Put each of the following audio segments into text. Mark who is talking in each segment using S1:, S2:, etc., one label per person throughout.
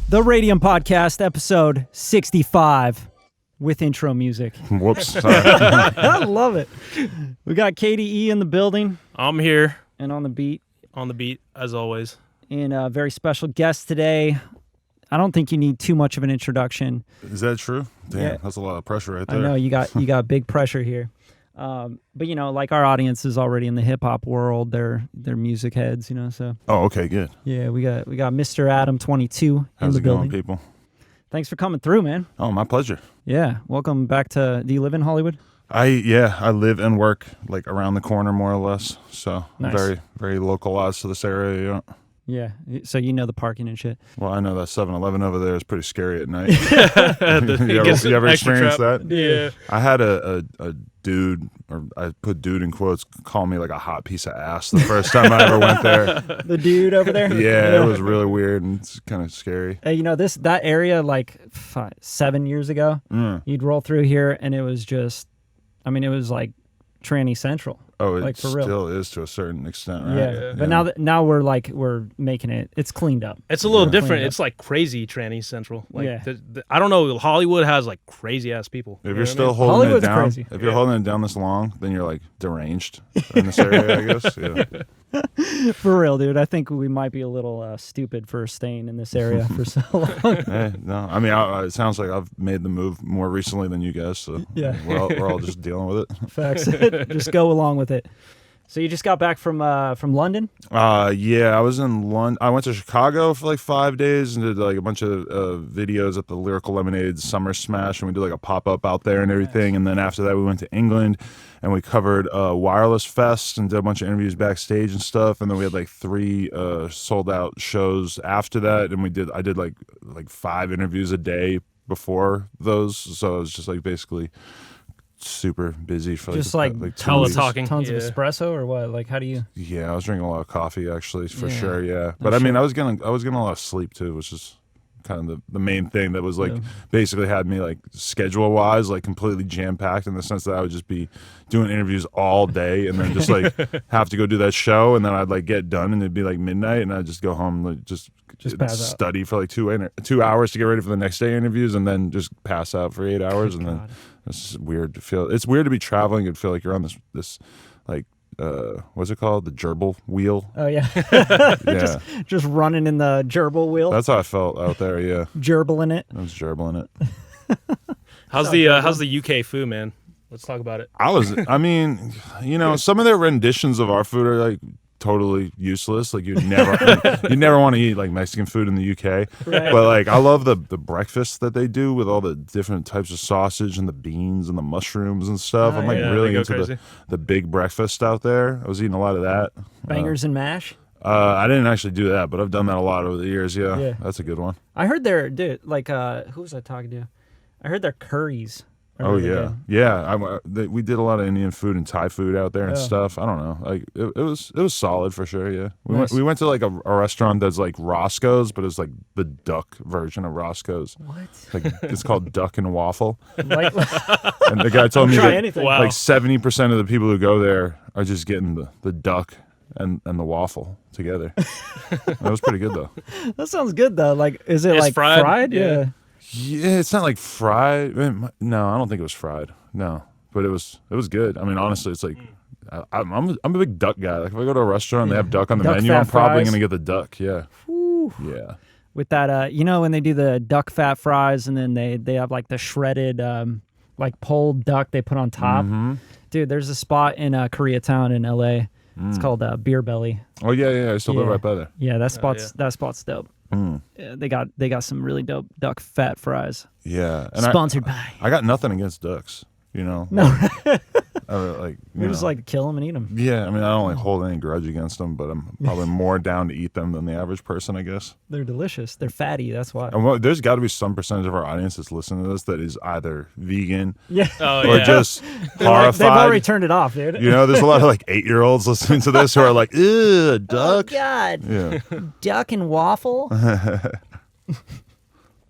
S1: The Radium Podcast, episode 65, with intro music.
S2: Whoops. Sorry.
S1: I love it. We got KDE in the building.
S3: I'm here.
S1: And on the beat.
S3: On the beat, as always.
S1: And a very special guest today. I don't think you need too much of an introduction.
S2: Is that true? Damn,
S1: Yeah.
S2: That's a lot of pressure right there.
S1: I know, you got big pressure here. But, you know, like our audience is already in the hip-hop world. They're music heads, you know, so.
S2: Oh, okay, good.
S1: Yeah, we got Mr. Adam22
S2: How's
S1: in the
S2: it going,
S1: building.
S2: people?
S1: Thanks for coming through, man.
S2: Oh, my pleasure.
S1: Yeah, welcome back to, do you live in Hollywood?
S2: I live and work like around the corner more or less. So
S1: Nice.
S2: very, very localized to this area. Yeah.
S1: Yeah, so you know the parking and shit.
S2: Well, I know that 7-Eleven over there is pretty scary at night.
S3: You
S2: you ever experienced that?
S3: Yeah.
S2: I had a dude, or I put dude in quotes, call me like a hot piece of ass the first time I ever went there.
S1: The dude over there?
S2: Yeah, it was really weird and it's kind of scary.
S1: Hey, you know, that area, like 7 years ago, you'd roll through here and it was just, I mean, it was like tranny central.
S2: Oh, it
S1: like, for real.
S2: still is to a certain extent, right?
S1: Yeah, but now we're making it, it's cleaned up.
S3: It's a little different.
S1: Cleaned up.
S3: It's like crazy tranny central. Like
S1: Yeah.
S3: I don't know. Hollywood has like crazy ass people.
S2: If
S3: You know
S2: you're
S3: what I
S2: still
S3: mean?
S2: holding
S1: Hollywood's
S2: it down,
S1: crazy.
S2: if you're holding it down this long, then you're like deranged in this area, I guess. Yeah.
S1: For real, dude. I think we might be a little stupid for staying in this area for so long.
S2: Hey, no, I mean, it sounds like I've made the move more recently than you guys, so
S1: Yeah.
S2: we're all just dealing with it.
S1: Facts. Just go along with it. So you just got back from London?
S2: Yeah, I was in London. I went to Chicago for like 5 days and did like a bunch of videos at the Lyrical Lemonade Summer Smash, and we did like a pop-up out there and everything. And then after that, we went to England and we covered Wireless Fest and did a bunch of interviews backstage and stuff. And then we had like 3 sold-out shows after that, and I did like 5 interviews a day before those. So it was just like basically super busy for
S1: Just
S2: 2
S1: like
S2: weeks.
S3: teletalking.
S1: Tons of
S3: Yeah.
S1: espresso or what? Like, how do you?
S2: Yeah, I was drinking a lot of coffee actually, for
S1: Yeah.
S2: sure. Yeah, but I mean, I was getting a lot of sleep too, which is kind of the main thing that was like basically had me like schedule wise like completely jam packed in the sense that I would just be doing interviews all day and then just like have to go do that show, and then I'd like get done and it'd be like midnight and I'd just go home like just
S1: pass out.
S2: study for like 2 hours to get ready for the next day interviews and then just pass out for 8 hours. And then it's just weird to feel. It's weird to be traveling and feel like you're on this like what's it called, the gerbil wheel.
S1: Oh yeah.
S2: Yeah,
S1: just running in the gerbil wheel.
S2: that's how I felt out there. Yeah,
S1: Gerbling it.
S2: I was gerbling it.
S3: How's the UK food, man? Let's talk about it.
S2: I mean, you know, some of their renditions of our food are like totally useless. Like you never want to eat like Mexican food in the UK.
S1: Right.
S2: But like I love the breakfast that they do with all the different types of sausage and the beans and the mushrooms and stuff.
S1: Oh,
S2: I'm like
S1: yeah.
S2: really
S3: They go
S2: into
S3: crazy.
S2: the big breakfast out there. I was eating a lot of that.
S1: Bangers and mash.
S2: I didn't actually do that, but I've done that a lot over the years. Yeah,
S1: Yeah.
S2: That's a good one.
S1: I heard their dude, like who was I talking to? I heard their curries. are
S2: Oh
S1: really
S2: yeah,
S1: good.
S2: yeah. We did a lot of Indian food and Thai food out there and
S1: Yeah.
S2: stuff. I don't know, like it was solid for sure. Yeah,
S1: Nice.
S2: we went to like a restaurant that's like Roscoe's, but it's like the duck version of Roscoe's.
S1: What?
S2: Like it's called Duck and Waffle.
S1: Like,
S2: And the guy told me
S1: try
S2: that
S1: anything.
S3: Wow.
S2: like 70% of the people who go there are just getting the duck and the waffle together. That was pretty good though.
S1: That sounds good though. Like, is it
S3: It's
S1: like
S3: fried?
S1: Yeah.
S3: Yeah.
S2: Yeah, it's not like fried. No, I don't think it was fried. No, but it was good. I mean, honestly, it's like I'm a big duck guy. Like if I go to a restaurant and they have duck on the
S1: Duck
S2: menu,
S1: fat
S2: I'm probably
S1: fries.
S2: gonna get the duck. Yeah,
S1: Whew.
S2: yeah.
S1: With that, you know, when they do the duck fat fries and then they have like the shredded, like pulled duck they put on top.
S2: Mm-hmm.
S1: Dude, there's a spot in Koreatown in LA. It's called Beer Belly.
S2: Oh yeah. I still live
S1: Yeah.
S2: right by there.
S1: Yeah, that spot's dope. Yeah, they got some really dope duck fat fries.
S2: Yeah, and
S1: Sponsored by.
S2: I got nothing against ducks. You know,
S1: No,
S2: like
S1: we just like to kill them and eat them.
S2: Yeah, I mean, I don't like hold any grudge against them, but I'm probably more down to eat them than the average person, I guess.
S1: They're delicious. They're fatty. That's why.
S2: And there's got to be some percentage of our audience that's listening to this that is either vegan
S1: Yeah.
S3: Oh
S2: or
S3: yeah.
S2: just
S1: They've
S2: horrified.
S1: already turned it off, dude.
S2: You know, there's a lot of like 8-year-olds listening to this who are like, ew, duck.
S1: Oh God,
S2: Yeah.
S1: duck and waffle.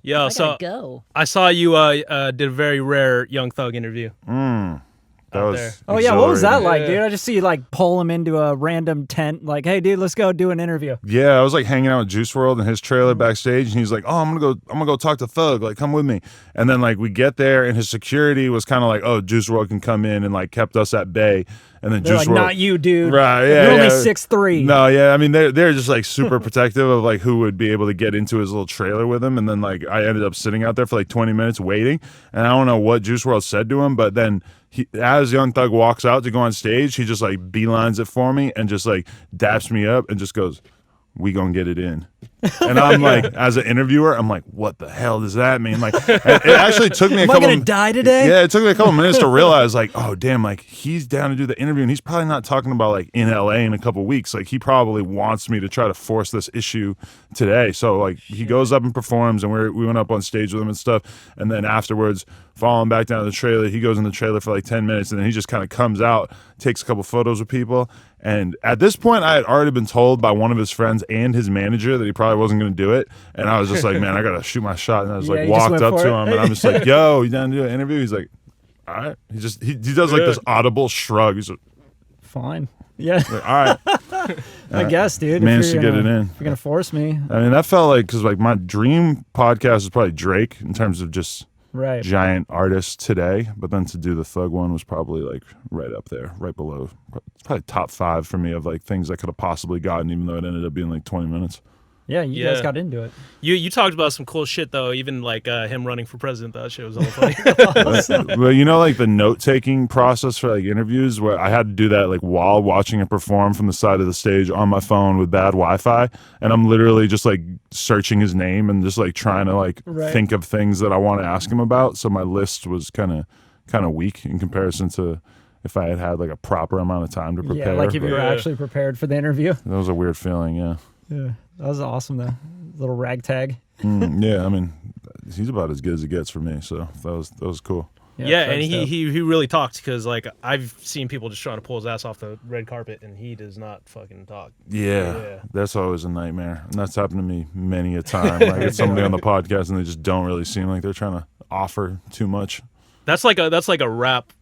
S3: Yo,
S1: I
S3: so
S1: gotta go.
S3: I saw you did a very rare Young Thug interview.
S2: That
S3: out
S2: was
S3: there.
S1: Oh yeah, what was that
S2: exhilarating.
S1: like, dude? I just see you like pull him into a random tent, like, hey, dude, let's go do an interview.
S2: Yeah, I was like hanging out with Juice WRLD in his trailer backstage, and he's like, "Oh, I'm gonna go talk to Thug. Like, come with me." And then like we get there, and his security was kind of like, "Oh, Juice WRLD can come in," and like kept us at bay. And then
S1: They're
S2: Juice
S1: like,
S2: WRLD,
S1: not you, dude.
S2: right? Yeah,
S1: You're only
S2: yeah.
S1: 6'3".
S2: No, yeah, I mean they're just like super protective of like who would be able to get into his little trailer with him, and then like I ended up sitting out there for like 20 minutes waiting, and I don't know what Juice WRLD said to him, but then as Young Thug walks out to go on stage, he just like beelines it for me and just like daps me up and just goes, "We gonna get it in." And I'm like, as an interviewer, I'm like, what the hell does that mean? Like, it actually took me a
S1: Am I
S2: couple.
S1: gonna die today?
S2: Yeah, it took me a couple minutes to realize, like, oh damn, like he's down to do the interview, and he's probably not talking about like in LA in a couple weeks. Like he probably wants me to try to force this issue today. So like he goes up and performs, and we went up on stage with him and stuff, and then afterwards, following back down to the trailer, he goes in the trailer for like 10 minutes, and then he just kind of comes out, takes a couple photos with people. And at this point, I had already been told by one of his friends and his manager that he probably wasn't going to do it. And I was just like, man, I got to shoot my shot. And I was
S1: Yeah,
S2: like,
S1: you just
S2: walked
S1: went
S2: up
S1: for
S2: to
S1: it.
S2: him, and I'm just like, yo, you down to do an interview? He's like, all right. He does like this audible shrug. He's like,
S1: Fine. Yeah,
S2: all right.
S1: I guess, dude.
S2: managed
S1: if
S2: to
S1: you're
S2: get it
S1: gonna-
S2: in.
S1: If you're gonna force me,
S2: I mean, that felt like, because like my dream podcast is probably Drake in terms of just
S1: right?
S2: giant artists today, but then to do the Thug one was probably like right up there, right below. It's probably top 5 for me of like things I could have possibly gotten, even though it ended up being like 20 minutes.
S1: Yeah, you guys got into it.
S3: You talked about some cool shit though, even like him running for president. That shit was all funny.
S2: Well, you know, like the note-taking process for like interviews, where I had to do that like while watching it perform from the side of the stage on my phone with bad Wi-Fi, and I'm literally just like searching his name and just like trying to like think of things that I want to ask him about. So my list was kind of weak in comparison to if I had like a proper amount of time to prepare.
S1: Yeah, like if you were
S3: Yeah.
S1: actually prepared for the interview.
S2: That was a weird feeling, yeah.
S1: Yeah, that was awesome though. Little ragtag.
S2: Yeah, I mean, he's about as good as it gets for me, so that was cool.
S3: Yeah, and
S1: Fred's dope.
S3: he really talked, because like I've seen people just trying to pull his ass off the red carpet, and he does not fucking talk.
S2: Yeah, that's always a nightmare, and that's happened to me many a time. I get somebody on the podcast, and they just don't really seem like they're trying to offer too much.
S3: That's like a rap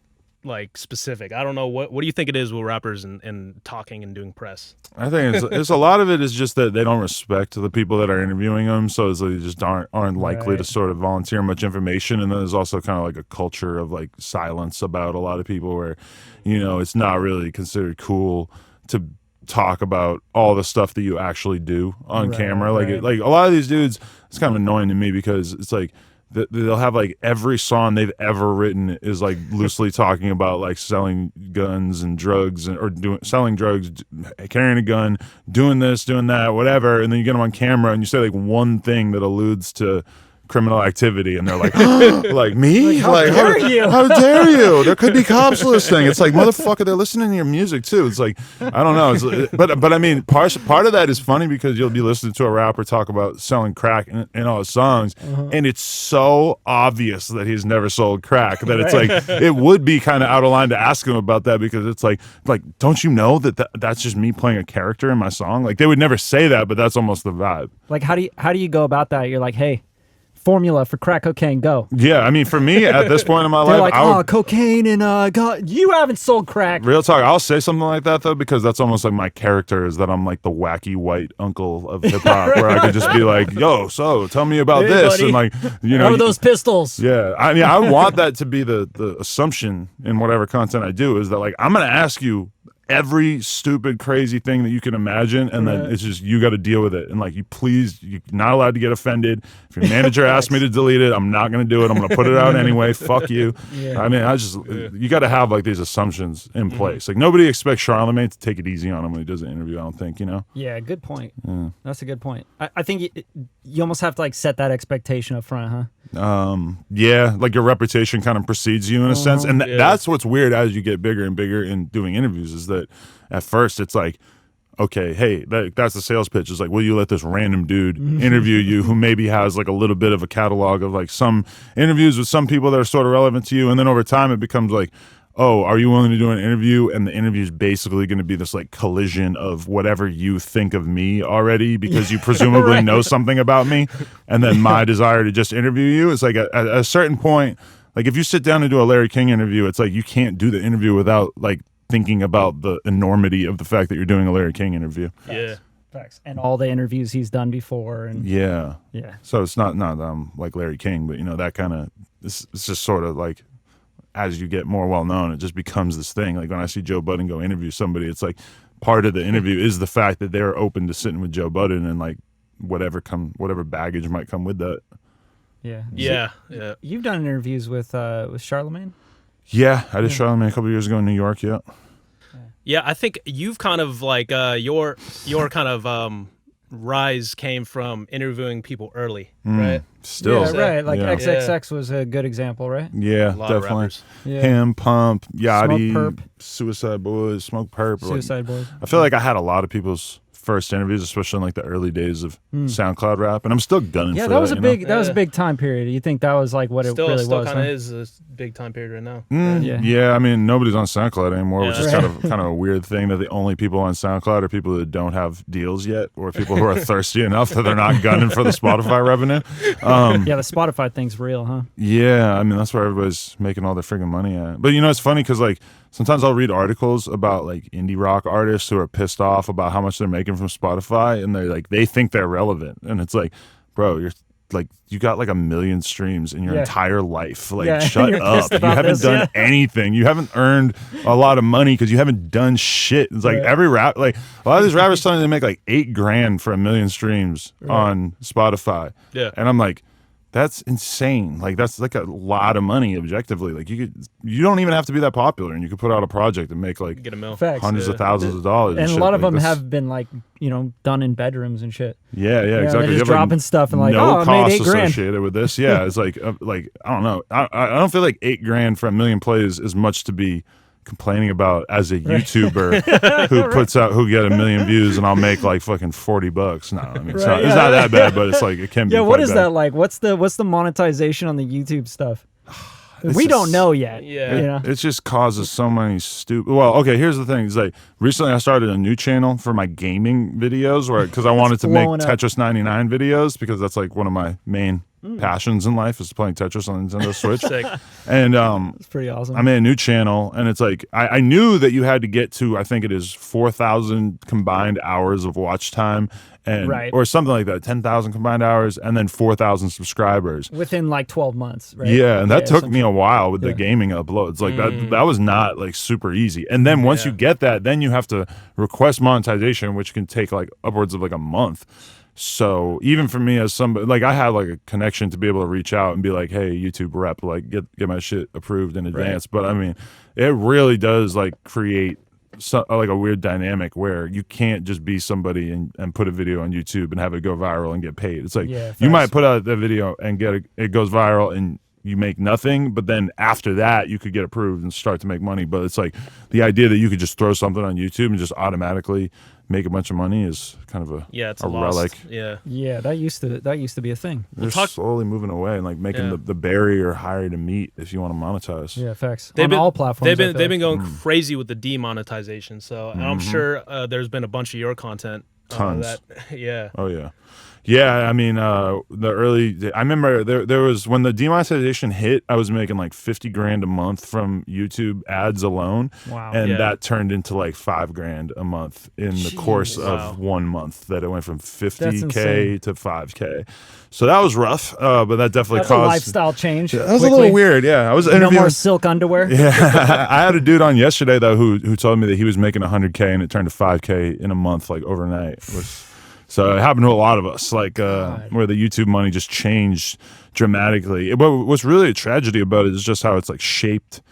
S3: like specific. I don't know what do you think it is with rappers and talking and doing press?
S2: I think it's a lot of it is just that they don't respect the people that are interviewing them, so it's like they just aren't likely to sort of volunteer much information. And then there's also kind of like a culture of like silence about a lot of people, where, you know, it's not really considered cool to talk about all the stuff that you actually do on camera. Like like a lot of these dudes, it's kind of annoying to me, because it's like they'll have like every song they've ever written is like loosely talking about like selling guns and drugs, or selling drugs, carrying a gun, doing this, doing that, whatever. And then you get them on camera and you say like one thing that alludes to criminal activity, and they're like, like me?
S1: How dare you?
S2: How dare you? There could be cops listening. It's like, motherfucker, they're listening to your music too. It's like, I don't know. But I mean, part of that is funny, because you'll be listening to a rapper talk about selling crack in all his songs, and it's so obvious that he's never sold crack that it's like, it would be kind of out of line to ask him about that, because it's like, don't you know that's just me playing a character in my song? Like, they would never say that, but that's almost the vibe.
S1: Like, how do you go about that? You're like, hey, formula for crack cocaine, go.
S2: Yeah, I mean, for me at this point in my
S1: They're
S2: life,
S1: like, cocaine and God, you haven't sold crack.
S2: real talk, I'll say something like that though, because that's almost like my character, is that I'm like the wacky white uncle of hip hop, where I could just be like, yo, so tell me about
S1: Hey,
S2: this,
S1: buddy.
S2: and like, you know,
S1: How are those pistols?
S2: yeah, I mean, I want that to be the assumption in whatever content I do, is that like, I'm gonna ask you every stupid crazy thing that you can imagine, and then it's just, you got to deal with it, and like, you're not allowed to get offended. If your manager asks me to delete it, I'm not going to do it. I'm going to put it out anyway. Fuck you. I mean, you got to have like these assumptions in place. Like, nobody expects Charlamagne to take it easy on him when he does an interview, I don't think, you know.
S1: Yeah, good point. That's a good point. I think you almost have to like set that expectation up front, huh?
S2: Yeah, like your reputation kind of precedes you in a sense, and that's what's weird as you get bigger and bigger in doing interviews, is that at first it's like, okay, hey, that's the sales pitch. It's like, will you let this random dude interview you, who maybe has like a little bit of a catalog of like some interviews with some people that are sort of relevant to you, and then over time it becomes like, oh, are you willing to do an interview? And the interview is basically going to be this like collision of whatever you think of me already, because you presumably
S1: Right.
S2: know something about me, and then my desire to just interview you. It's like at a certain point, like if you sit down and do a Larry King interview, it's like you can't do the interview without like thinking about the enormity of the fact that you're doing a Larry King interview.
S3: Yeah.
S1: Facts. And all the interviews he's done before. And
S2: Yeah.
S1: So
S2: it's not like Larry King, but you know, that kind of, it's just sort of like, as you get more well known, it just becomes this thing. Like when I see Joe Budden go interview somebody, it's like part of the interview is the fact that they're open to sitting with Joe Budden and like whatever baggage might come with that.
S3: Yeah.
S1: You've done interviews with Charlemagne?
S2: Yeah, I did Charlemagne a couple years ago in New York.
S3: Yeah, I think you've kind of like your kind of rise came from interviewing people early, right?
S2: Still,
S1: right. Like XXX was a good example, right?
S2: Yeah,
S3: A lot
S2: definitely.
S3: of rappers.
S2: Him, Pump, Yachty,
S1: Smoke Perp.
S2: Suicide Boys, Smoke Perp.
S1: Suicide Boys.
S2: I feel like I had a lot of people's first interviews, especially in like the early days of SoundCloud rap, and I'm still gunning for that.
S1: That was a big that was a big time period. You think that was like what it really
S3: still
S1: was?
S3: kind of is a big time period right now.
S2: Yeah, I mean nobody's on SoundCloud anymore, which is kind of a weird thing that the only people on SoundCloud are people that don't have deals yet, or people who are thirsty enough that they're not gunning for the Spotify revenue.
S1: The Spotify thing's real, huh?
S2: Yeah, I mean that's where everybody's making all their friggin' money at. But you know, it's funny because like sometimes I'll read articles about like indie rock artists who are pissed off about how much they're making from Spotify, and they're like they think they're relevant, and it's like, bro, you're like you got like 1 million streams in your entire life. Like shut up. You haven't done anything. You haven't earned a lot of money because you haven't done shit. It's like every rap, like a lot of these rappers telling you they make like $8,000 for 1 million streams on Spotify.
S3: Yeah,
S2: and I'm like, that's insane. Like that's like a lot of money objectively. Like you don't even have to be that popular, and you could put out a project and make like
S3: get a mill.
S1: Facts.
S2: hundreds of thousands of dollars.
S1: And a
S2: shit.
S1: lot of
S2: like,
S1: them have been like, you know, done in bedrooms and shit.
S2: Yeah, exactly.
S1: They're just
S2: have,
S1: dropping stuff and like,
S2: no
S1: I
S2: cost
S1: made $8,000
S2: associated with this. Yeah, it's like I don't know. I don't feel like $8,000 for 1 million plays is much to be complaining about as a YouTuber who get 1 million views and I'll make like fucking $40. No, I mean it's not that bad, but it's like it can be.
S1: Yeah, what is
S2: bad.
S1: that like? What's the monetization on the YouTube stuff? We don't know yet.
S3: Yeah.
S1: You know?
S2: It just causes so many stupid. Well, okay, here's the thing. It's like recently I started a new channel for my gaming videos, because I wanted to make
S1: blowing up.
S2: Tetris 99 videos because that's like one of my main passions in life is playing Tetris on Nintendo Switch.
S3: Sick.
S2: And
S1: It's pretty awesome.
S2: I made a new channel, and it's like I knew that you had to get to, I think it is 4,000 combined hours of watch time, and or something like that, 10,000 combined hours, and then 4,000 subscribers
S1: within like 12 months, right?
S2: Yeah, and that took me a while with the gaming uploads. Like that was not like super easy. And then once you get that, then you have to request monetization, which can take like upwards of like a month. So even for me as somebody, like I had like a connection to be able to reach out and be like, hey, YouTube rep, like get my shit approved in advance. But I mean, it really does like create like a weird dynamic where you can't just be somebody and put a video on YouTube and have it go viral and get paid. It's like you might put out the video and it goes viral and you make nothing, but then after that you could get approved and start to make money. But it's like the idea that you could just throw something on YouTube and just automatically make a bunch of money is kind of a
S3: it's
S2: a relic.
S1: Yeah, that used to be a thing.
S2: They're slowly moving away and like making the barrier higher to meet if you want to monetize.
S1: Yeah, facts. On all platforms.
S3: They've been going crazy with the demonetization. So and I'm sure there's been a bunch of your content.
S2: Tons.
S3: Oh
S2: yeah. Yeah, I mean, I remember there was, when the demonetization hit, I was making like $50,000 a month from YouTube ads alone.
S1: Wow.
S2: And that turned into like $5,000 a month in the course of 1 month, that it went from 50K to 5K. So that was rough, but that definitely caused
S1: a lifestyle change.
S2: That was a little weird, yeah. I was interviewing.
S1: No more silk underwear.
S2: Yeah, I had a dude on yesterday though who told me that he was making 100K and it turned to 5K in a month, like overnight. So it happened to a lot of us, like where the YouTube money just changed dramatically. But what's really a tragedy about it is just how it's like shaped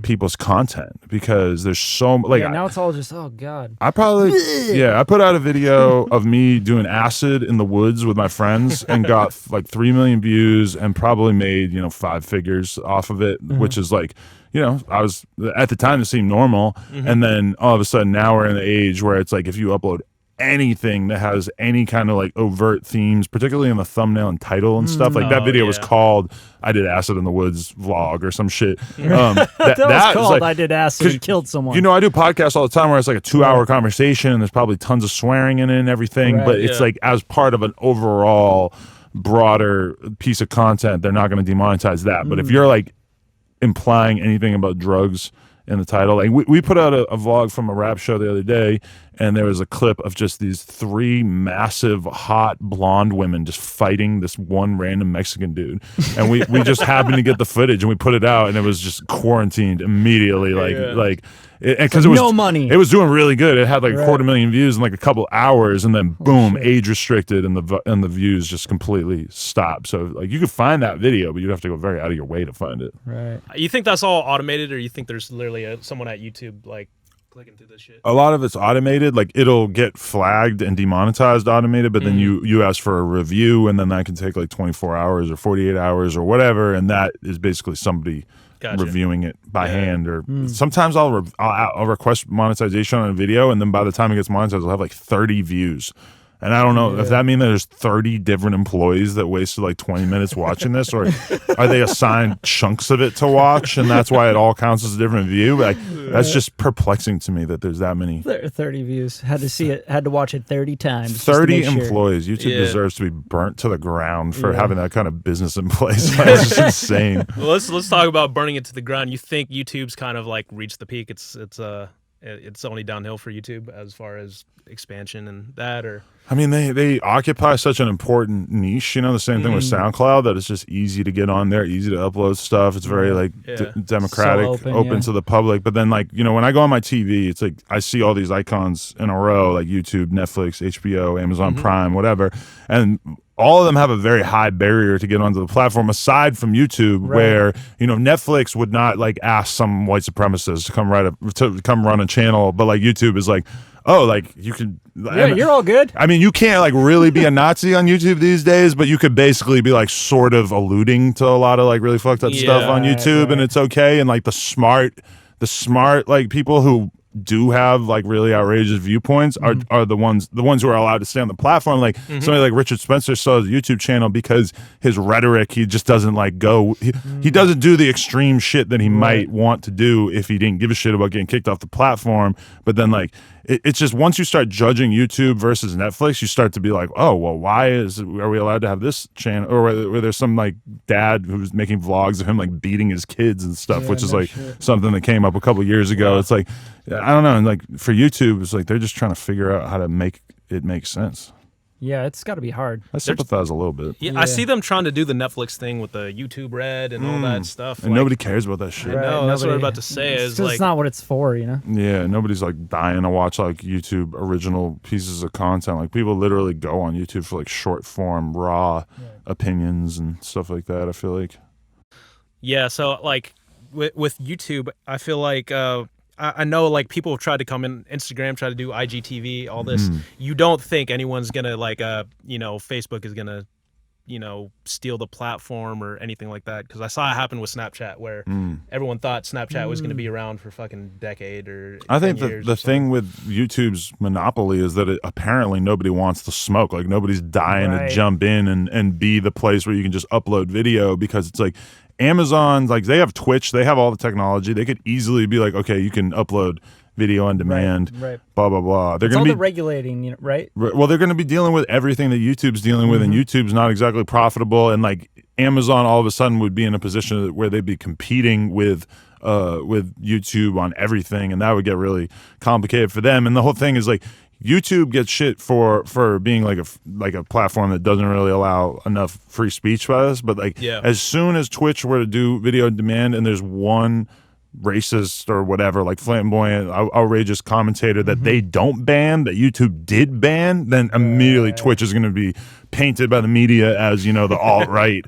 S2: people's content, because there's so like
S1: now it's all just God.
S2: I put out a video of me doing acid in the woods with my friends and got like 3 million views and probably made 5 figures off of it, which is like, I was at the time it seemed normal, and then all of a sudden now we're in the age where it's like if you upload anything that has any kind of like overt themes, particularly in the thumbnail and title and stuff, like that video was called I Did Acid in the Woods vlog or some shit.
S1: That was called
S2: like,
S1: I Did Acid and Killed Someone.
S2: I do podcasts all the time where it's like a 2-hour conversation and there's probably tons of swearing in it and everything, but it's like as part of an overall broader piece of content, they're not going to demonetize that. But if you're like implying anything about drugs in the title. Like we put out a vlog from a rap show the other day, and there was a clip of just these 3 massive hot blonde women just fighting this one random Mexican dude, and we just happened to get the footage and we put it out, and it was just quarantined immediately, because it was
S1: no money.
S2: It was doing really good. It had like 250,000 views in like a couple hours, and then boom, age restricted, and the views just completely stopped. So like you could find that video, but you'd have to go very out of your way to find it.
S1: Right.
S3: You think that's all automated, or you think there's literally someone at YouTube like clicking through this shit?
S2: A lot of it's automated. Like it'll get flagged and demonetized automated, but then you ask for a review, and then that can take like 24 hours or 48 hours or whatever, and that is basically somebody reviewing it by hand. Or sometimes I'll request monetization on a video, and then by the time it gets monetized, I'll have like 30 views. And I don't know if that means that there's 30 different employees that wasted like 20 minutes watching this, or are they assigned chunks of it to watch, and that's why it all counts as a different view? Like that's just perplexing to me that there's that many.
S1: 30 views. Had to watch it 30 times.
S2: 30 employees. YouTube deserves to be burnt to the ground for having that kind of business in place. That's just insane.
S3: Well, let's talk about burning it to the ground. You think YouTube's kind of like reached the peak? It's only downhill for YouTube as far as expansion and that, or?
S2: I mean, they occupy such an important niche, the same thing with SoundCloud, that it's just easy to get on there, easy to upload stuff. It's very like democratic,
S1: so
S2: open to the public. But then like, when I go on my TV, it's like I see all these icons in a row, like YouTube, Netflix, HBO, Amazon Prime, whatever. And all of them have a very high barrier to get onto the platform, aside from YouTube, where Netflix would not like ask some white supremacist to come run a channel, but like YouTube is like, oh, like you can.
S1: Yeah, you're all good.
S2: I mean, you can't like really be a Nazi on YouTube these days, but you could basically be like sort of alluding to a lot of like really fucked up stuff on YouTube, and it's okay. And like the smart like people who do have like really outrageous viewpoints are the ones who are allowed to stay on the platform. Like somebody like Richard Spencer started a YouTube channel because his rhetoric, he just doesn't like go. He doesn't do the extreme shit that he might want to do if he didn't give a shit about getting kicked off the platform. But then like it's just once you start judging YouTube versus Netflix, you start to be like, oh well, are we allowed to have this channel, or where there's some like dad who's making vlogs of him like beating his kids and stuff, which is like something that came up a couple years ago. It's like, I don't know, and like for YouTube, it's like they're just trying to figure out how to make it make sense.
S1: Yeah, it's got to be hard.
S2: I sympathize a little bit.
S3: Yeah, I see them trying to do the Netflix thing with the YouTube Red and all that stuff.
S2: And nobody cares about that shit.
S3: No, that's what I'm about to say.
S1: It's not what it's for,
S2: Yeah, nobody's like dying to watch like YouTube original pieces of content. Like people literally go on YouTube for like short form, raw opinions and stuff like that, I feel like.
S3: Yeah, so like with YouTube, I feel like I know like people have tried to come in Instagram, try to do IGTV, all this. You don't think anyone's gonna like Facebook is gonna steal the platform or anything like that? Because I saw it happen with Snapchat, where everyone thought Snapchat was gonna be around for fucking decade or
S2: I think
S3: the
S2: thing with YouTube's monopoly is that apparently nobody wants to smoke. Like nobody's dying to jump in and be the place where you can just upload video, because it's like Amazon, like they have Twitch, they have all the technology. They could easily be like, okay, you can upload video on demand, blah, blah, blah. They're going to be
S1: regulating, right?
S2: Well, they're going to be dealing with everything that YouTube's dealing with, and YouTube's not exactly profitable. And like Amazon all of a sudden would be in a position where they'd be competing with YouTube on everything, and that would get really complicated for them. And the whole thing is like, YouTube gets shit for being like a platform that doesn't really allow enough free speech by us. But like as soon as Twitch were to do video on demand, and there's one racist or whatever, like flamboyant, outrageous commentator that they don't ban, that YouTube did ban, then immediately Twitch is going to be painted by the media as the alt-right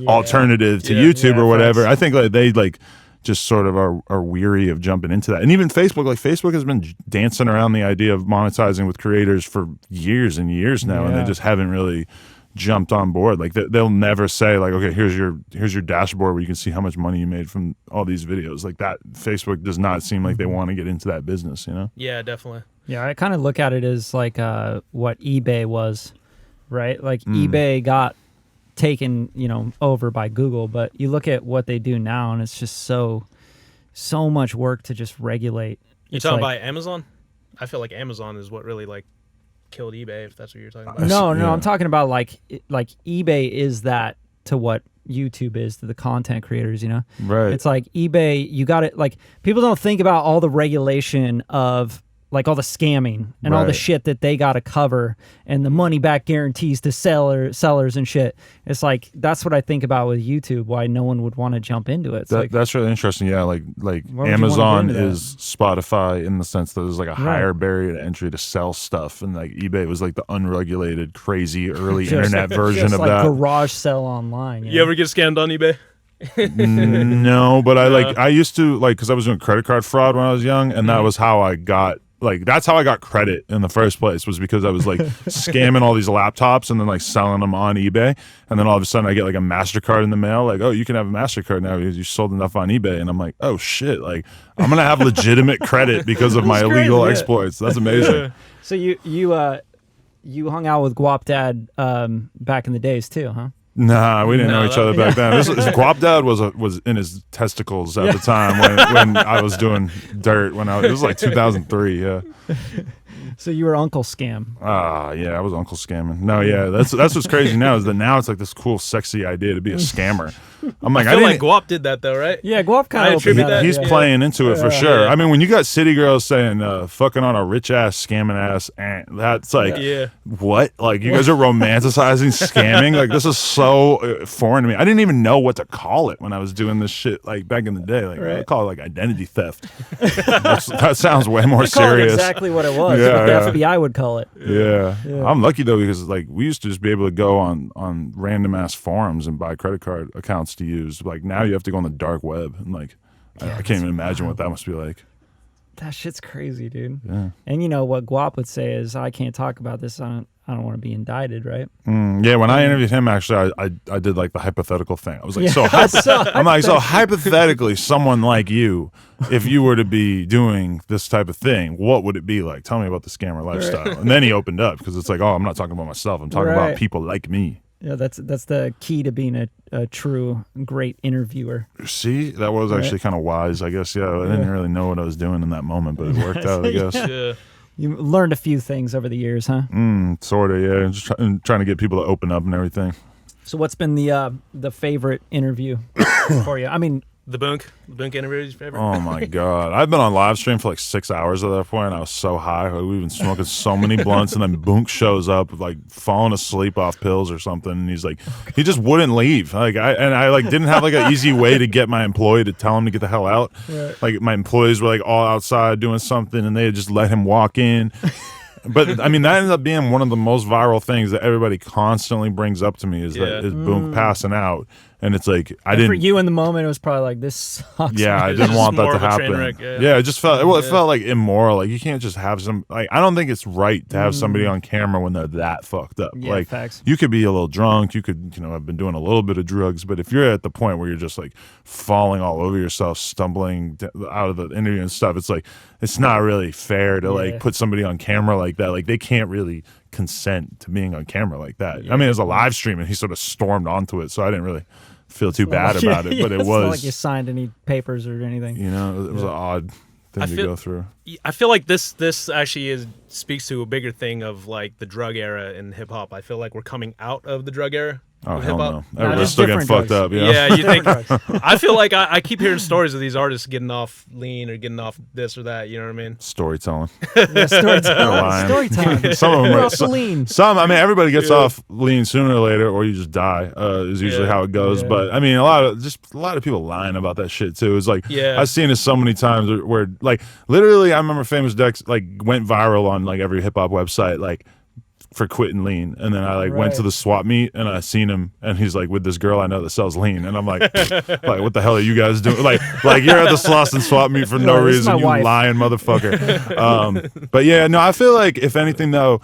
S2: alternative to YouTube or whatever. I think like they like just sort of are weary of jumping into that. And even Facebook, like Facebook has been dancing around the idea of monetizing with creators for years and years now, and they just haven't really jumped on board. Like they'll never say like, okay, here's your dashboard where you can see how much money you made from all these videos. Like that, Facebook does not seem like they want to get into that business,
S3: Yeah, definitely.
S1: Yeah, I kind of look at it as like what eBay was, right? Like eBay got taken over by Google, but you look at what they do now, and it's just so much work to just regulate.
S3: You're talking about Amazon? I feel like Amazon is what really like killed eBay, if that's what you're talking about.
S1: No, I'm talking about like eBay is that to what YouTube is to the content creators, you know?
S2: Right.
S1: It's like eBay, you got it. Like, people don't think about all the regulation of like all the scamming and all the
S2: Right.
S1: shit that they got to cover and the money back guarantees to sellers and shit. It's like, that's what I think about with YouTube, why no one would want to jump into it. It's like,
S2: That's really interesting. Yeah, like
S1: Why would you wanna
S2: Amazon
S1: get into that?
S2: is Spotify in the sense that there's like a higher barrier to entry to sell stuff, and like eBay was like the unregulated, crazy early internet version
S1: just
S2: of
S1: like
S2: that.
S1: garage sell online.
S3: You ever get scammed on eBay?
S2: No, but I used to like, because I was doing credit card fraud when I was young, and that was how I got. Like, that's how I got credit in the first place, was because I was like scamming all these laptops and then like selling them on eBay. And then all of a sudden I get like a MasterCard in the mail. Like, oh, you can have a MasterCard now because you sold enough on eBay. And I'm like, oh shit, like I'm going to have legitimate credit because of my illegal
S1: crazy, yeah.
S2: exploits. That's amazing.
S1: So you hung out with Guap Dad back in the days too, huh?
S2: Nah, we didn't know each other back then. This Guap Dad was in his testicles at the time when I was doing dirt. It was like 2003. Yeah.
S1: So you were Uncle Scam.
S2: Yeah, I was Uncle Scamming. No, yeah, that's what's crazy now is that now it's like this cool, sexy idea to be a scammer. I'm like,
S3: I feel
S2: didn't.
S3: like Guap did that though, right?
S1: Yeah, Guap kind
S3: I
S1: of
S3: attribute that.
S2: He's
S1: yeah.
S2: playing into it for sure.
S3: Yeah.
S2: I mean, when you got city girls saying fucking on a rich ass scamming ass aunt, that's like
S3: Yeah.
S2: what? Like, you guys are romanticizing scamming? Like, this is so foreign to me. I didn't even know what to call it when I was doing this shit like back in the day. Like, I call it like identity theft. That sounds way more
S1: You call it
S2: serious.
S1: exactly what it was.
S2: Yeah,
S1: what the
S2: yeah.
S1: FBI would call it.
S2: Yeah. I'm lucky though, because like we used to just be able to go on random ass forums and buy credit card accounts to use. Like, now you have to go on the dark web, and like I can't even imagine what that must be like.
S1: That shit's crazy, dude.
S2: Yeah.
S1: And you know what Guap would say is, I can't talk about this. I don't want to be indicted, right?
S2: Yeah, when I interviewed him, actually, I did like the hypothetical thing. I was like,
S1: Yeah.
S2: I'm like, so hypothetically, someone like you, if you were to be doing this type of thing, what would it be like? Tell me about the scammer lifestyle. And then he opened up, because it's like, oh, I'm not talking about myself. I'm talking about people like me.
S1: Yeah, that's the key to being a true great interviewer.
S2: See, that was actually kind of wise, I guess. Yeah, I didn't really know what I was doing in that moment, but it worked out, I guess.
S3: Yeah.
S1: You learned a few things over the years, huh?
S2: Sort of, yeah. Just trying to get people to open up and everything.
S1: So what's been the favorite interview for you? I mean,
S3: The Boonk interview is your favorite?
S2: Oh my god! I've been on live stream for like 6 hours at that point, and I was so high. Like, we've been smoking so many blunts, and then Boonk shows up, like falling asleep off pills or something, and he's like, he just wouldn't leave. Like I like didn't have like an easy way to get my employee to tell him to get the hell out.
S1: Right.
S2: Like, my employees were like all outside doing something, and they had just let him walk in. But I mean, that ended up being one of the most viral things that everybody constantly brings up to me is that is Boonk passing out. And it's like, I didn't.
S1: For you in the moment, it was probably like, this sucks.
S2: Yeah, I
S3: It's
S2: didn't
S3: just
S2: want that
S3: more
S2: to
S3: of a train
S2: happen.
S3: wreck,
S2: Yeah, it just felt it felt like immoral. Like, you can't just have some. Like, I don't think it's right to have somebody on camera when they're that fucked up.
S1: Yeah,
S2: like,
S1: facts.
S2: you could be a little drunk. You could, have been doing a little bit of drugs. But if you're at the point where you're just like falling all over yourself, stumbling out of the interview and stuff, it's like, it's not really fair to like put somebody on camera like that. Like, they can't really consent to being on camera like that. I mean, it was a live stream, and he sort of stormed onto it, so I didn't really feel too bad about it, but it
S1: it's
S2: was
S1: not like you signed any papers or anything.
S2: it was an odd thing to go through.
S3: I feel like this actually speaks to a bigger thing of like the drug era in hip hop. I feel like we're coming out of the drug era.
S2: Oh,
S3: of
S2: hell
S3: hip-hop.
S2: no. Everybody's
S1: just
S2: still getting
S1: different
S2: fucked
S1: drugs.
S2: up.
S3: Yeah, you think? I feel like I keep hearing stories of these artists getting off lean or getting off this or that. You know what I mean?
S2: Storytelling.
S1: Yeah, story
S2: lying.
S1: time.
S2: Some of them
S1: You're
S2: are
S1: off the lean.
S2: Some, I mean, everybody gets off lean sooner or later, or you just die. Is usually how it goes.
S1: Yeah.
S2: But I mean, a lot of people lying about that shit too. It's like, I've seen it so many times where like, literally, I remember Famous Dex like went viral on like every hip hop website, like, for quitting lean. And then I like went to the swap meet, and I seen him, and he's like with this girl I know that sells lean, and I'm like, like, what the hell are you guys doing? Like you're at the Slauson swap meet for no
S1: this is
S2: reason,
S1: my
S2: you
S1: wife.
S2: lying motherfucker. But yeah, no, I feel like if anything though,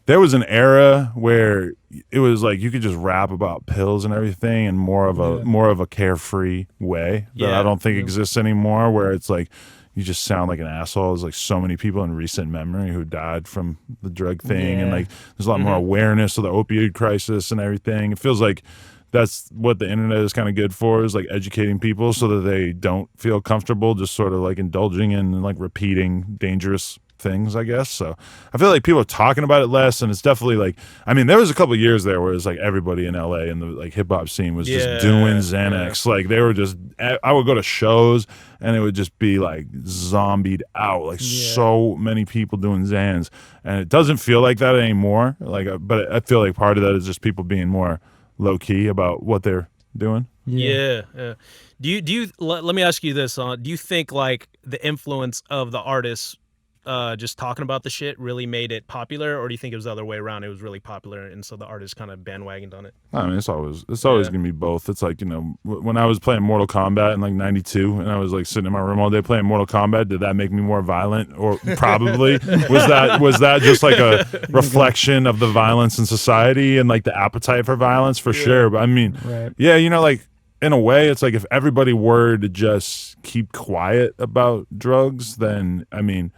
S2: there was an era where it was like you could just rap about pills and everything in more of a carefree way that I don't think exists anymore, where it's like you just sound like an asshole. There's like so many people in recent memory who died from the drug thing, and like there's a lot more awareness of the opioid crisis and everything. It feels like that's what the internet is kind of good for, is like educating people so that they don't feel comfortable just sort of like indulging in and like repeating dangerous things, I guess. So I feel like people are talking about it less, and it's definitely like, I mean, there was a couple of years there where it was like everybody in LA and the like hip hop scene was just doing Xanax. Like they were just, I would go to shows and it would just be like zombied out, like so many people doing Xans, and it doesn't feel like that anymore. Like, but I feel like part of that is just people being more low key about what they're doing.
S3: Yeah. Do you let me ask you this, do you think like the influence of the artists just talking about the shit really made it popular, or do you think it was the other way around? It was really popular and so the artists kind of bandwagoned on it?
S2: I mean, it's always gonna be both. It's like, you know, when I was playing Mortal Kombat in like '92 and I was like sitting in my room all day playing Mortal Kombat, did that make me more violent? Or probably was that just like a reflection of the violence in society and like the appetite for violence? For sure. But I mean, yeah, you know, like in a way, it's like if everybody were to just keep quiet about drugs, then I mean,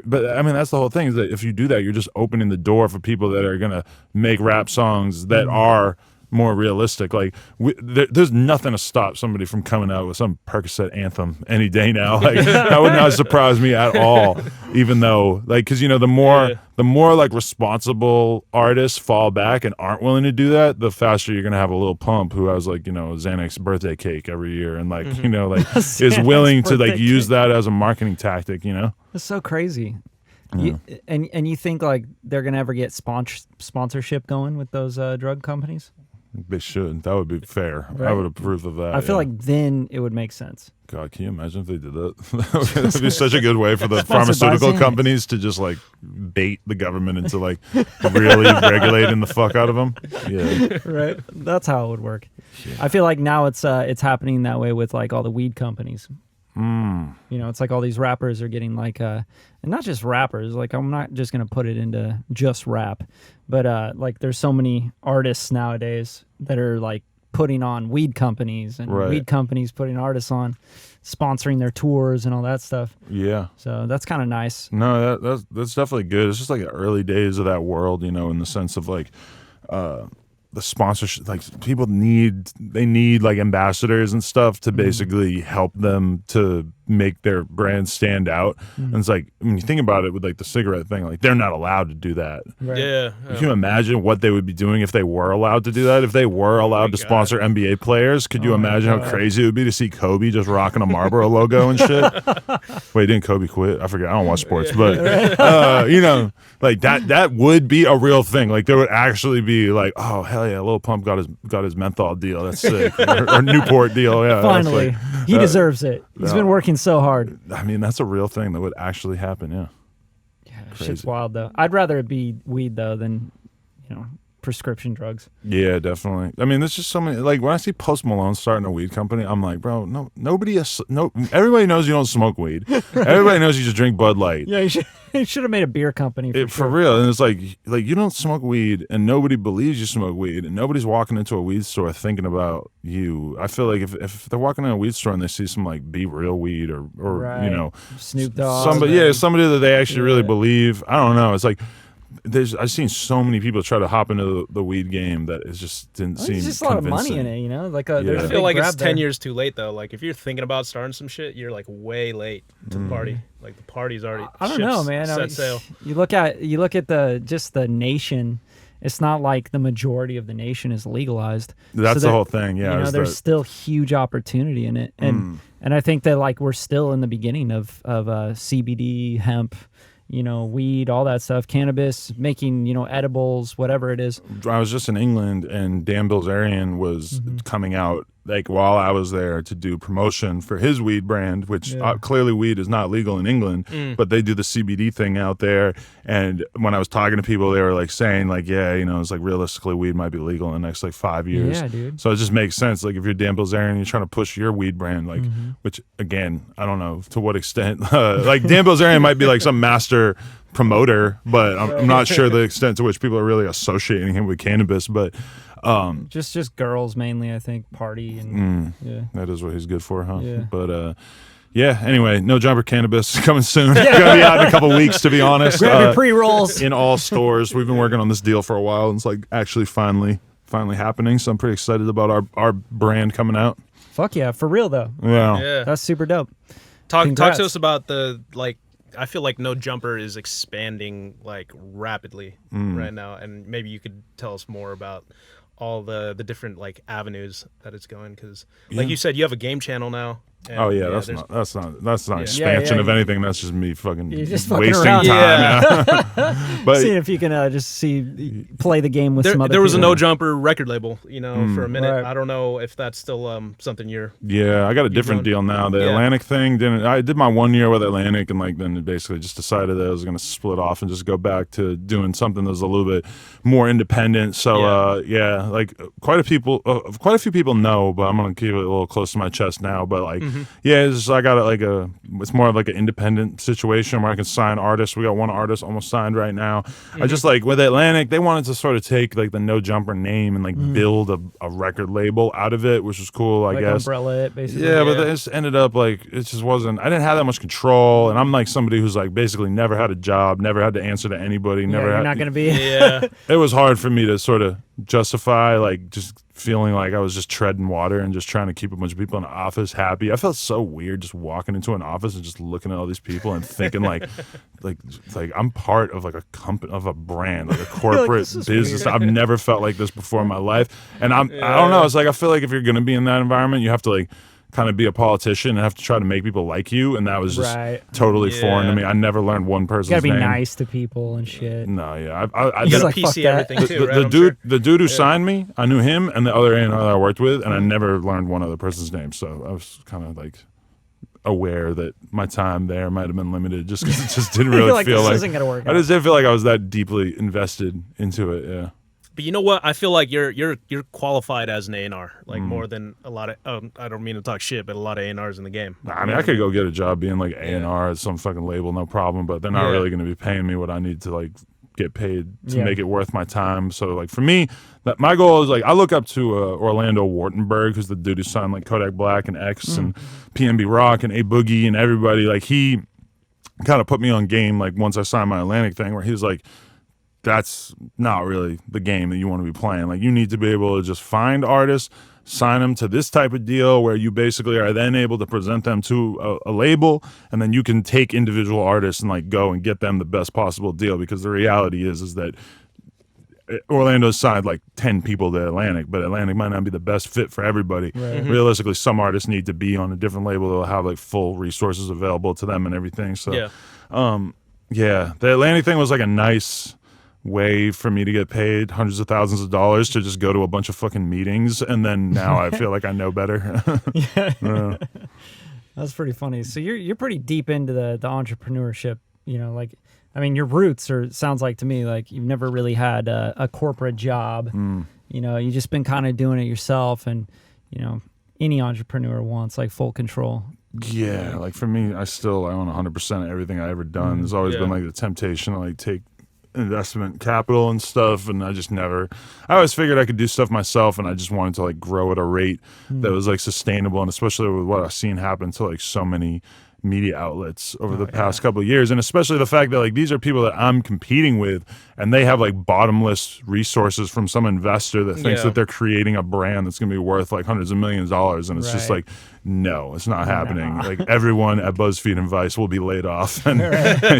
S2: but I mean, that's the whole thing, is that if you do that, you're just opening the door for people that are gonna make rap songs that are more realistic. Like there's nothing to stop somebody from coming out with some Percocet anthem any day now. Like that would not surprise me at all. Even though, like, because you know, the more like responsible artists fall back and aren't willing to do that, the faster you're gonna have a Lil Pump who has like, you know, Xanax birthday cake every year and like you know, like is willing to like use that as a marketing tactic. You know,
S1: it's so crazy. And you think like they're gonna ever get sponsorship going with those drug companies?
S2: They should. That would be fair. Right? I would approve of that.
S1: I feel like then it would make sense.
S2: God, can you imagine if they did that? That would be such a good way for the pharmaceutical companies to just like bait the government into like really regulating the fuck out of them. Yeah,
S1: right. That's how it would work. Yeah. I feel like now it's happening that way with like all the weed companies. You know, it's like all these rappers are getting like and not just rappers, like I'm not just gonna put it into just rap, but like there's so many artists nowadays that are like putting on weed companies and weed companies putting artists on, sponsoring their tours and all that stuff. Yeah, so that's kind of nice.
S2: No, that's definitely good. It's just like the early days of that world, you know, in the sense of like the sponsorship, like people need like ambassadors and stuff to basically help them to make their brand stand out. And it's like, when you think about it with like the cigarette thing, like they're not allowed to do that.
S3: Right. Yeah.
S2: Can you imagine what they would be doing if they were allowed to do that? If they were allowed to sponsor NBA players, could you imagine how crazy it would be to see Kobe just rocking a Marlboro logo and shit? Wait, didn't Kobe quit? I forget. I don't watch sports, but you know, like that would be a real thing. Like there would actually be like, oh hell yeah, Lil Pump got his menthol deal. That's sick. or Newport deal. Yeah.
S1: Finally,
S2: like,
S1: he deserves it. He's been working so hard.
S2: I mean, that's a real thing that would actually happen. Yeah.
S1: Crazy. Shit's wild though. I'd rather it be weed though than, you know, prescription drugs.
S2: Yeah, definitely. I mean, there's just so many. Like when I see Post Malone starting a weed company, I'm like, bro, everybody knows you don't smoke weed. Everybody knows you just drink Bud Light.
S1: Yeah, you should have made a beer company
S2: for real. And it's like you don't smoke weed, and nobody believes you smoke weed, and nobody's walking into a weed store thinking about you. I feel like if they're walking in a weed store and they see some like Be Real weed or you know,
S1: Snoop Dogg,
S2: somebody that they actually really believe. I don't know. It's like I've seen so many people try to hop into the weed game that it just didn't seem
S1: There's just a
S2: convincing.
S1: lot of money in it, you know? Like I
S3: feel like it's 10 years too late though. Like if you're thinking about starting some shit, you're like way late to the party. Like the party's already
S1: I don't know, man.
S3: Set sail.
S1: You look at the nation. It's not like the majority of the nation is legalized.
S2: That's the whole thing. Yeah,
S1: you know, there's still huge opportunity in it, and I think that like we're still in the beginning of CBD, hemp, you know, weed, all that stuff, cannabis, making, you know, edibles, whatever it is.
S2: I was just in England, and Dan Bilzerian was coming out like while I was there to do promotion for his weed brand, which clearly weed is not legal in England, but they do the CBD thing out there. And when I was talking to people, they were like saying like, yeah, you know, it's like realistically weed might be legal in the next like 5 years.
S1: Yeah, dude.
S2: So it just makes sense. Like if you're Dan Bilzerian, you're trying to push your weed brand, like, which again, I don't know to what extent, like Dan Bilzerian might be like some master promoter, but I'm not sure the extent to which people are really associating him with cannabis, but
S1: just girls mainly, I think, party and
S2: that is what he's good for, huh?
S1: Yeah.
S2: But anyway, No Jumper Cannabis coming soon. Gonna be out in a couple weeks, to be honest.
S1: Grab your pre-rolls
S2: in all stores. We've been working on this deal for a while, and it's like actually finally happening. So I'm pretty excited about our brand coming out.
S1: Fuck yeah, for real though.
S2: Yeah.
S1: That's super dope.
S3: Talk to us about the like I feel like No Jumper is expanding like rapidly right now, and maybe you could tell us more about all the different like avenues that it's going, because like you said, you have a game channel now. And,
S2: Oh yeah, that's not expansion of anything. That's just me fucking wasting
S1: around.
S2: time. But
S1: seeing if you can just play the game with some other
S3: there was a
S1: people.
S3: No Jumper record label, for a minute. Right. I don't know if that's still something you're.
S2: Yeah, I got a different deal now. The Atlantic thing I did my 1 year with Atlantic, and like then basically just decided that I was going to split off and just go back to doing something that was a little bit more independent. So like quite a few people know, but I'm going to keep it a little close to my chest now. But like. Yeah, I got it it's more of like an independent situation where I can sign artists. We got one artist almost signed right now. I just like with Atlantic, they wanted to sort of take like the No Jumper name and like build a record label out of it, which was cool, I guess.
S1: Umbrella it, basically.
S2: Yeah, but it just ended up like it just wasn't. I didn't have that much control, and I'm like somebody who's like basically never had a job, never had to answer to anybody.
S1: You're not going to be.
S3: Yeah.
S2: It was hard for me to sort of justify like just feeling like I was just treading water and just trying to keep a bunch of people in the office happy. I felt so weird just walking into an office and just looking at all these people and thinking like I'm part of like a company, of a brand, like a corporate
S1: like,
S2: business. I've never felt like this before in my life. And I don't know. It's like, I feel like if you're going to be in that environment, you have to like kind of be a politician and have to try to make people like you, and that was just totally foreign to me. I never learned one person's name.
S1: You gotta be nice to people and shit.
S2: No, yeah. I
S3: you gotta
S1: like,
S3: PC everything too, right?
S2: The dude who signed me, I knew him and the other A&R that I worked with, and I never learned one other person's name. So I was kind of like aware that my time there might have been limited just because it just didn't really feel like
S1: this isn't gonna work
S2: I just didn't feel like I was that deeply invested into it. Yeah.
S3: But you know what? I feel like you're qualified as an A&R, like more than a lot of. I don't mean to talk shit, but a lot of A&Rs in the game.
S2: I mean, I could go get a job being like A&R at some fucking label, no problem. But they're not really going to be paying me what I need to like get paid to make it worth my time. So like for me, my goal is like I look up to Orlando Wartenberg, who's the dude who signed like Kodak Black and X and PNB Rock and A Boogie and everybody. Like he kind of put me on game. Like once I signed my Atlantic thing, where he was like, that's not really the game that you want to be playing. Like you need to be able to just find artists, sign them to this type of deal where you basically are then able to present them to a label, and then you can take individual artists and like go and get them the best possible deal. Because the reality is that Orlando's signed like 10 people to Atlantic, but Atlantic might not be the best fit for everybody. Right. Realistically, some artists need to be on a different label that'll have like full resources available to them and everything. So the Atlantic thing was like a nice way for me to get paid hundreds of thousands of dollars to just go to a bunch of fucking meetings, and then now I feel like I know better.
S1: That's pretty funny. So you're pretty deep into the entrepreneurship, like I mean your roots sounds like to me like you've never really had a corporate job. You've just been kind of doing it yourself, and any entrepreneur wants like full control.
S2: Yeah, like for me, I own 100% of everything I ever done. There's always been like the temptation to like take investment capital and stuff, and I always figured I could do stuff myself, and I just wanted to like grow at a rate that was like sustainable, and especially with what I've seen happen to like so many media outlets over the past couple of years, and especially the fact that like these are people that I'm competing with, and they have like bottomless resources from some investor that thinks that they're creating a brand that's going to be worth like hundreds of millions of dollars, and it's just like, no, it's not happening. Like everyone at BuzzFeed and Vice will be laid off, and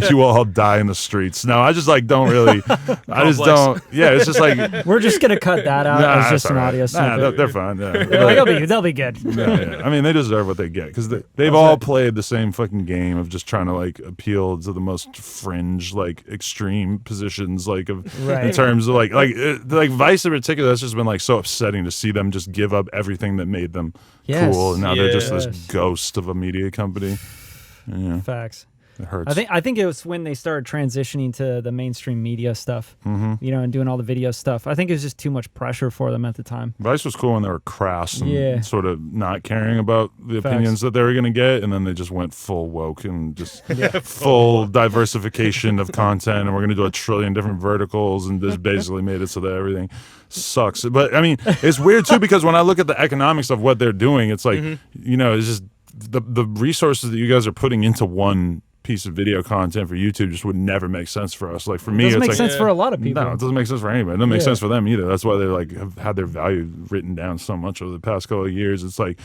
S2: you will all die in the streets. No, I just like don't really. I just don't. Yeah, it's just like
S1: we're just gonna cut that out as just an audio snippet.
S2: They're fine. Yeah.
S1: They'll be good.
S2: I mean, they deserve what they get because they've all played the same fucking game of just trying to like appeal to the most fringe, like extreme positions, like of in terms of like Vice in particular. That's just been like so upsetting to see them just give up everything that made them cool, and now they're just this ghost of a media company. Yeah.
S1: Facts.
S2: It hurts.
S1: I think it was when they started transitioning to the mainstream media stuff, and doing all the video stuff. I think it was just too much pressure for them at the time.
S2: Vice was cool when they were crass and sort of not caring about the opinions that they were going to get, and then they just went full woke and just full diversification of content, and we're going to do 1 trillion different verticals, and just basically made it so that everything sucks. But I mean, it's weird too because when I look at the economics of what they're doing, it's like it's just the resources that you guys are putting into one piece of video content for YouTube just would never make sense for us. Like for me,
S1: it doesn't
S2: it's
S1: make sense for a lot of people.
S2: No, it doesn't make sense for anybody. It doesn't make sense for them either. That's why they like have had their value written down so much over the past couple of years. It's like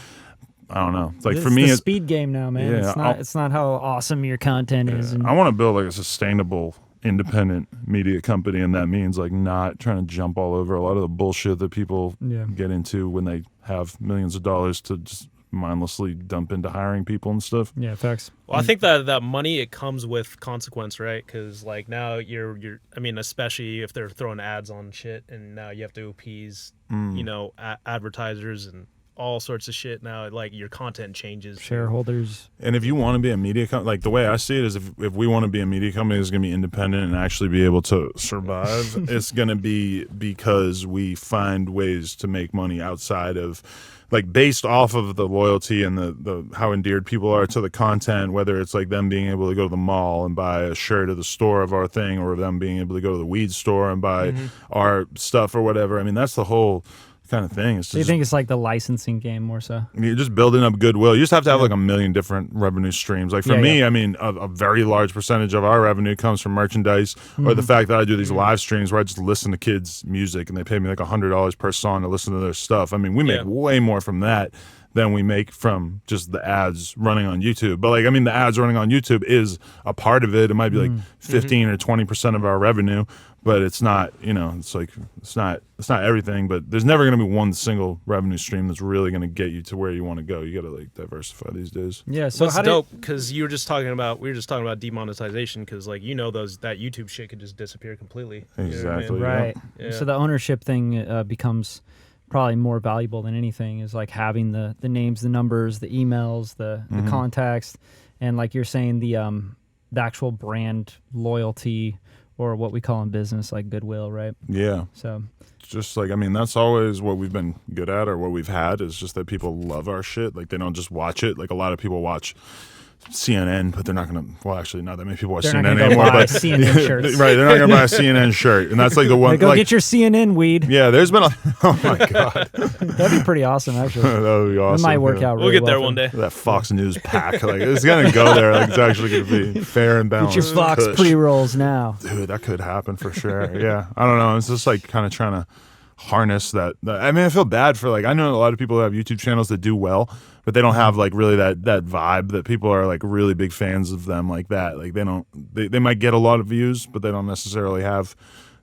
S2: I don't know. It's like
S1: It's
S2: for me,
S1: the speed game now, man.
S2: Yeah,
S1: It's not how awesome your content is. And
S2: I want to build like a sustainable independent media company, and that means like not trying to jump all over a lot of the bullshit that people get into when they have millions of dollars to just mindlessly dump into hiring people and stuff.
S1: Yeah, facts.
S3: Well, I think that money, it comes with consequence, right? Because like now you're I mean, especially if they're throwing ads on shit, and now you have to appease you know, advertisers and all sorts of shit. Now like your content changes,
S1: shareholders.
S2: And if you want to be a media company, like the way I see it is if we want to be a media company that's going to be independent and actually be able to survive, it's going to be because we find ways to make money outside of, like, based off of the loyalty and the how endeared people are to the content, whether it's like them being able to go to the mall and buy a shirt at the store of our thing, or them being able to go to the weed store and buy our stuff or whatever. I mean, that's the whole kind of thing. It's
S1: So you think it's like the licensing game more so?
S2: you're just building up goodwill. You just have to have like a million different revenue streams. Like for me, I mean, a very large percentage of our revenue comes from merchandise, or the fact that I do these live streams where I just listen to kids' music and they pay me like $100 per song to listen to their stuff. I mean, we make way more from that than we make from just the ads running on YouTube. But like, I mean, the ads running on YouTube is a part of it. It might be like 15 or 20% of our revenue, but it's not, you know, it's like, it's not everything, but there's never going to be one single revenue stream that's really going to get you to where you want to go. You got to like diversify these days.
S1: Yeah. So
S3: what's dope, because we were just talking about demonetization, because like, you know, that YouTube shit could just disappear completely.
S2: Exactly.
S3: You know what I mean?
S1: right.
S3: Yeah.
S1: So the ownership thing becomes probably more valuable than anything, is like having the names, the numbers, the emails, the contacts, and like you're saying, the actual brand loyalty, or what we call in business like goodwill, right?
S2: Yeah.
S1: So
S2: just like, I mean, that's always what we've been good at, or what we've had, is just that people love our shit. Like, they don't just watch it. Like, a lot of people watch CNN, but they're not going to, well, actually, not that many people watch
S1: they're
S2: CNN
S1: not gonna
S2: anymore.
S1: go buy
S2: But
S1: CNN shirts.
S2: right, they're not going to buy a CNN shirt. And that's like the one.
S1: Go
S2: like,
S1: get your CNN weed.
S2: yeah, there's been a, oh my God.
S1: That'd be pretty awesome, actually.
S2: That would be awesome.
S1: It might work
S2: yeah.
S1: out really
S3: We'll get
S1: well
S3: there
S1: for
S3: one
S1: them.
S3: day.
S2: That Fox News pack, like, it's going to go there. Like, it's actually going to be fair and balanced.
S1: Get your Fox
S2: Kush.
S1: pre-rolls now.
S2: Dude, that could happen for sure. Yeah. I don't know. It's just like kind of trying to harness that. I mean, I feel bad for, like, I know a lot of people who have YouTube channels that do well, but they don't have like really that vibe that people are like really big fans of them like that. Like, they might get a lot of views, but they don't necessarily have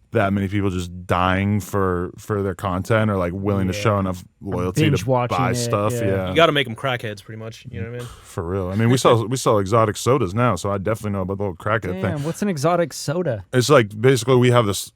S2: that many people just dying for their content, or like willing to show enough loyalty
S1: Binge
S2: to
S1: watching
S2: buy
S1: it,
S2: stuff.
S1: yeah.
S2: Yeah.
S3: You got to make them crackheads, pretty much. You know what I mean?
S2: For real. I mean, we sell exotic sodas now, so I definitely know about the whole crackhead
S1: Damn,
S2: thing.
S1: what's an exotic soda?
S2: It's like, basically, we have this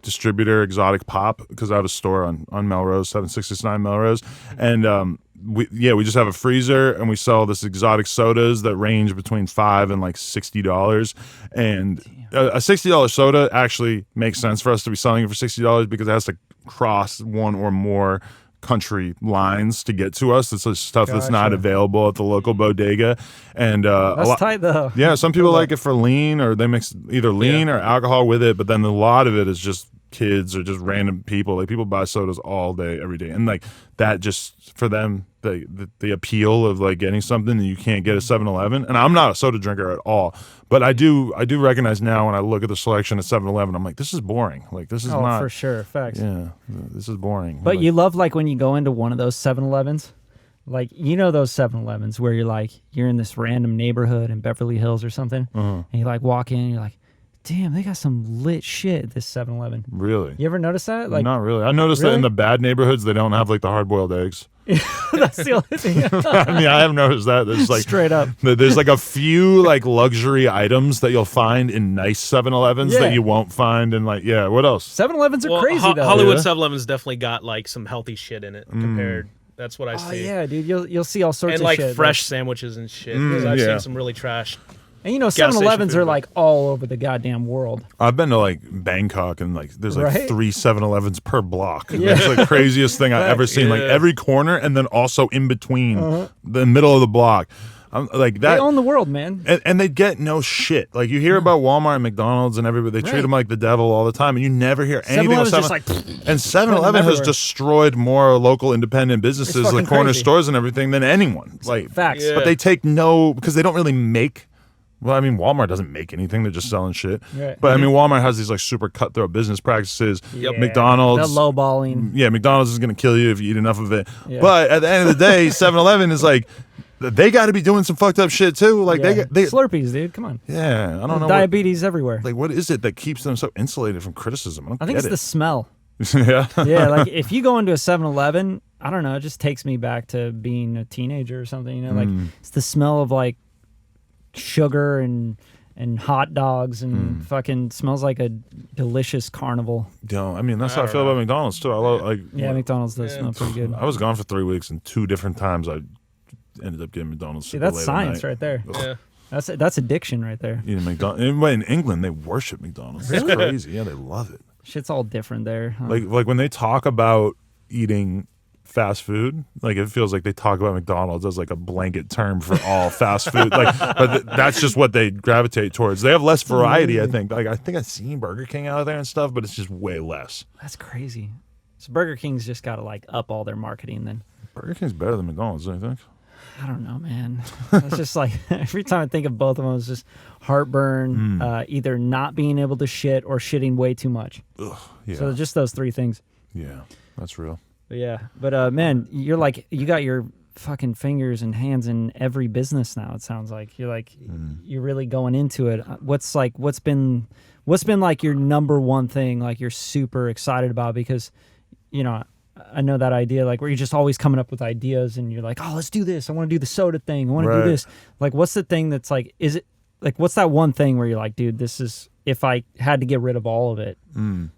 S2: distributor, Exotic Pop, because I have a store on Melrose, 769 Melrose, and we just have a freezer, and we sell this exotic sodas that range between $5 and like $60, and a $60 soda actually makes sense for us to be selling it for $60, because it has to cross one or more country lines to get to us. It's just stuff that's not available at the local bodega, and
S1: That's tight though.
S2: yeah, some people like it for lean, or they mix either lean or alcohol with it, but then a lot of it is just kids or just random people. Like, people buy sodas all day, every day, and like that, just for them, the appeal of like getting something that you can't get at 7-Eleven. And I'm not a soda drinker at all, but I do recognize now when I look at the selection at 7-Eleven, I'm like, this is boring. Like, this is not
S1: for sure, facts.
S2: Yeah, this is boring.
S1: But
S2: like,
S1: you love, like, when you go into one of those 7-Elevens, like, you know, those 7-Elevens where you're in this random neighborhood in Beverly Hills or something, and you like walk in and you're like, damn, they got some lit shit at this 7-Eleven.
S2: Really?
S1: You ever notice that? Like,
S2: not really. I noticed that in the bad neighborhoods, they don't have like the hard-boiled eggs.
S1: that's the only thing.
S2: I mean, I have noticed that. There's like
S1: Straight up.
S2: There's like a few like luxury items that you'll find in nice 7-Elevens that you won't find in like, what else?
S1: 7-Elevens are crazy though.
S3: Hollywood 7-Eleven's definitely got like some healthy shit in it compared. That's what I see.
S1: Oh yeah, dude, you'll see all sorts
S3: and
S1: of
S3: like
S1: shit.
S3: fresh sandwiches and shit. Because I've seen some really trash.
S1: And you know,
S3: gas station
S1: 7-Elevens
S3: food,
S1: are like all over the goddamn world.
S2: I've been to like Bangkok, and like there's like
S1: Right?
S2: 3 7-Elevens per block. That's the craziest thing I've ever seen. Like every corner, and then also in between the middle of the block. I'm like that.
S1: They own the world, man.
S2: And they get no shit. Like, you hear about Walmart and McDonald's and everybody, they treat them like the devil all the time, and you never hear anything.
S1: 7-Eleven's
S2: About
S1: just like,
S2: and 7-Eleven has
S1: everywhere.
S2: destroyed more local independent businesses,
S1: fucking
S2: like corner
S1: crazy.
S2: stores and everything, than anyone. Like,
S1: facts.
S3: Yeah.
S2: but they take because they don't really make Well, I mean, Walmart doesn't make anything; they're just selling shit.
S1: Right.
S2: But I mean, Walmart has these like super cutthroat business practices.
S3: Yep.
S2: McDonald's,
S1: the lowballing.
S2: Yeah, McDonald's is going to kill you if you eat enough of it.
S1: Yeah.
S2: But at the end of the day, 7-Eleven is like, they got to be doing some fucked up shit too. Like they
S1: Slurpees, dude. Come on.
S2: Yeah, I don't know.
S1: Diabetes everywhere.
S2: Like, what is it that keeps them so insulated from criticism?
S1: I think it's the smell.
S2: Yeah.
S1: Yeah, like if you go into a 7-Eleven, I don't know, it just takes me back to being a teenager or something, you know, like it's the smell of like sugar and hot dogs and fucking smells like a delicious carnival.
S2: Yeah, I mean, that's how I feel about McDonald's too. I love
S1: McDonald's does smell pretty good.
S2: I was gone for 3 weeks and 2 different times I ended up getting McDonald's.
S1: See, that's science right there.
S3: Yeah.
S1: That's addiction right there.
S2: Eating McDonald's. In England, they worship McDonald's. It's crazy. Yeah, they love it.
S1: Shit's all different there. Huh?
S2: Like when they talk about eating fast food, like it feels like they talk about McDonald's as like a blanket term for all fast food. Like, but that's just what they gravitate towards. They have less variety, I think. Like I think I've seen Burger King out there and stuff, but it's just way less.
S1: That's crazy. So Burger King's just got to like up all their marketing then.
S2: Burger King's better than McDonald's, don't you think?
S1: I don't know, man. It's just like every time I think of both of them, it's just heartburn, either not being able to shit or shitting way too much.
S2: Ugh, yeah.
S1: So just those 3 things.
S2: Yeah, that's real.
S1: But yeah, but man, you're like you got your fucking fingers and hands in every business now. It sounds like you're really going into it. What's been like your number one thing like you're super excited about? Because you know, I know that idea, like where you're just always coming up with ideas and you're like, oh, let's do this. I want to do the soda thing. I want to do this. Like, what's the thing that's like, is it like, what's that one thing where you're like, dude, this is, if I had to get rid of all of it,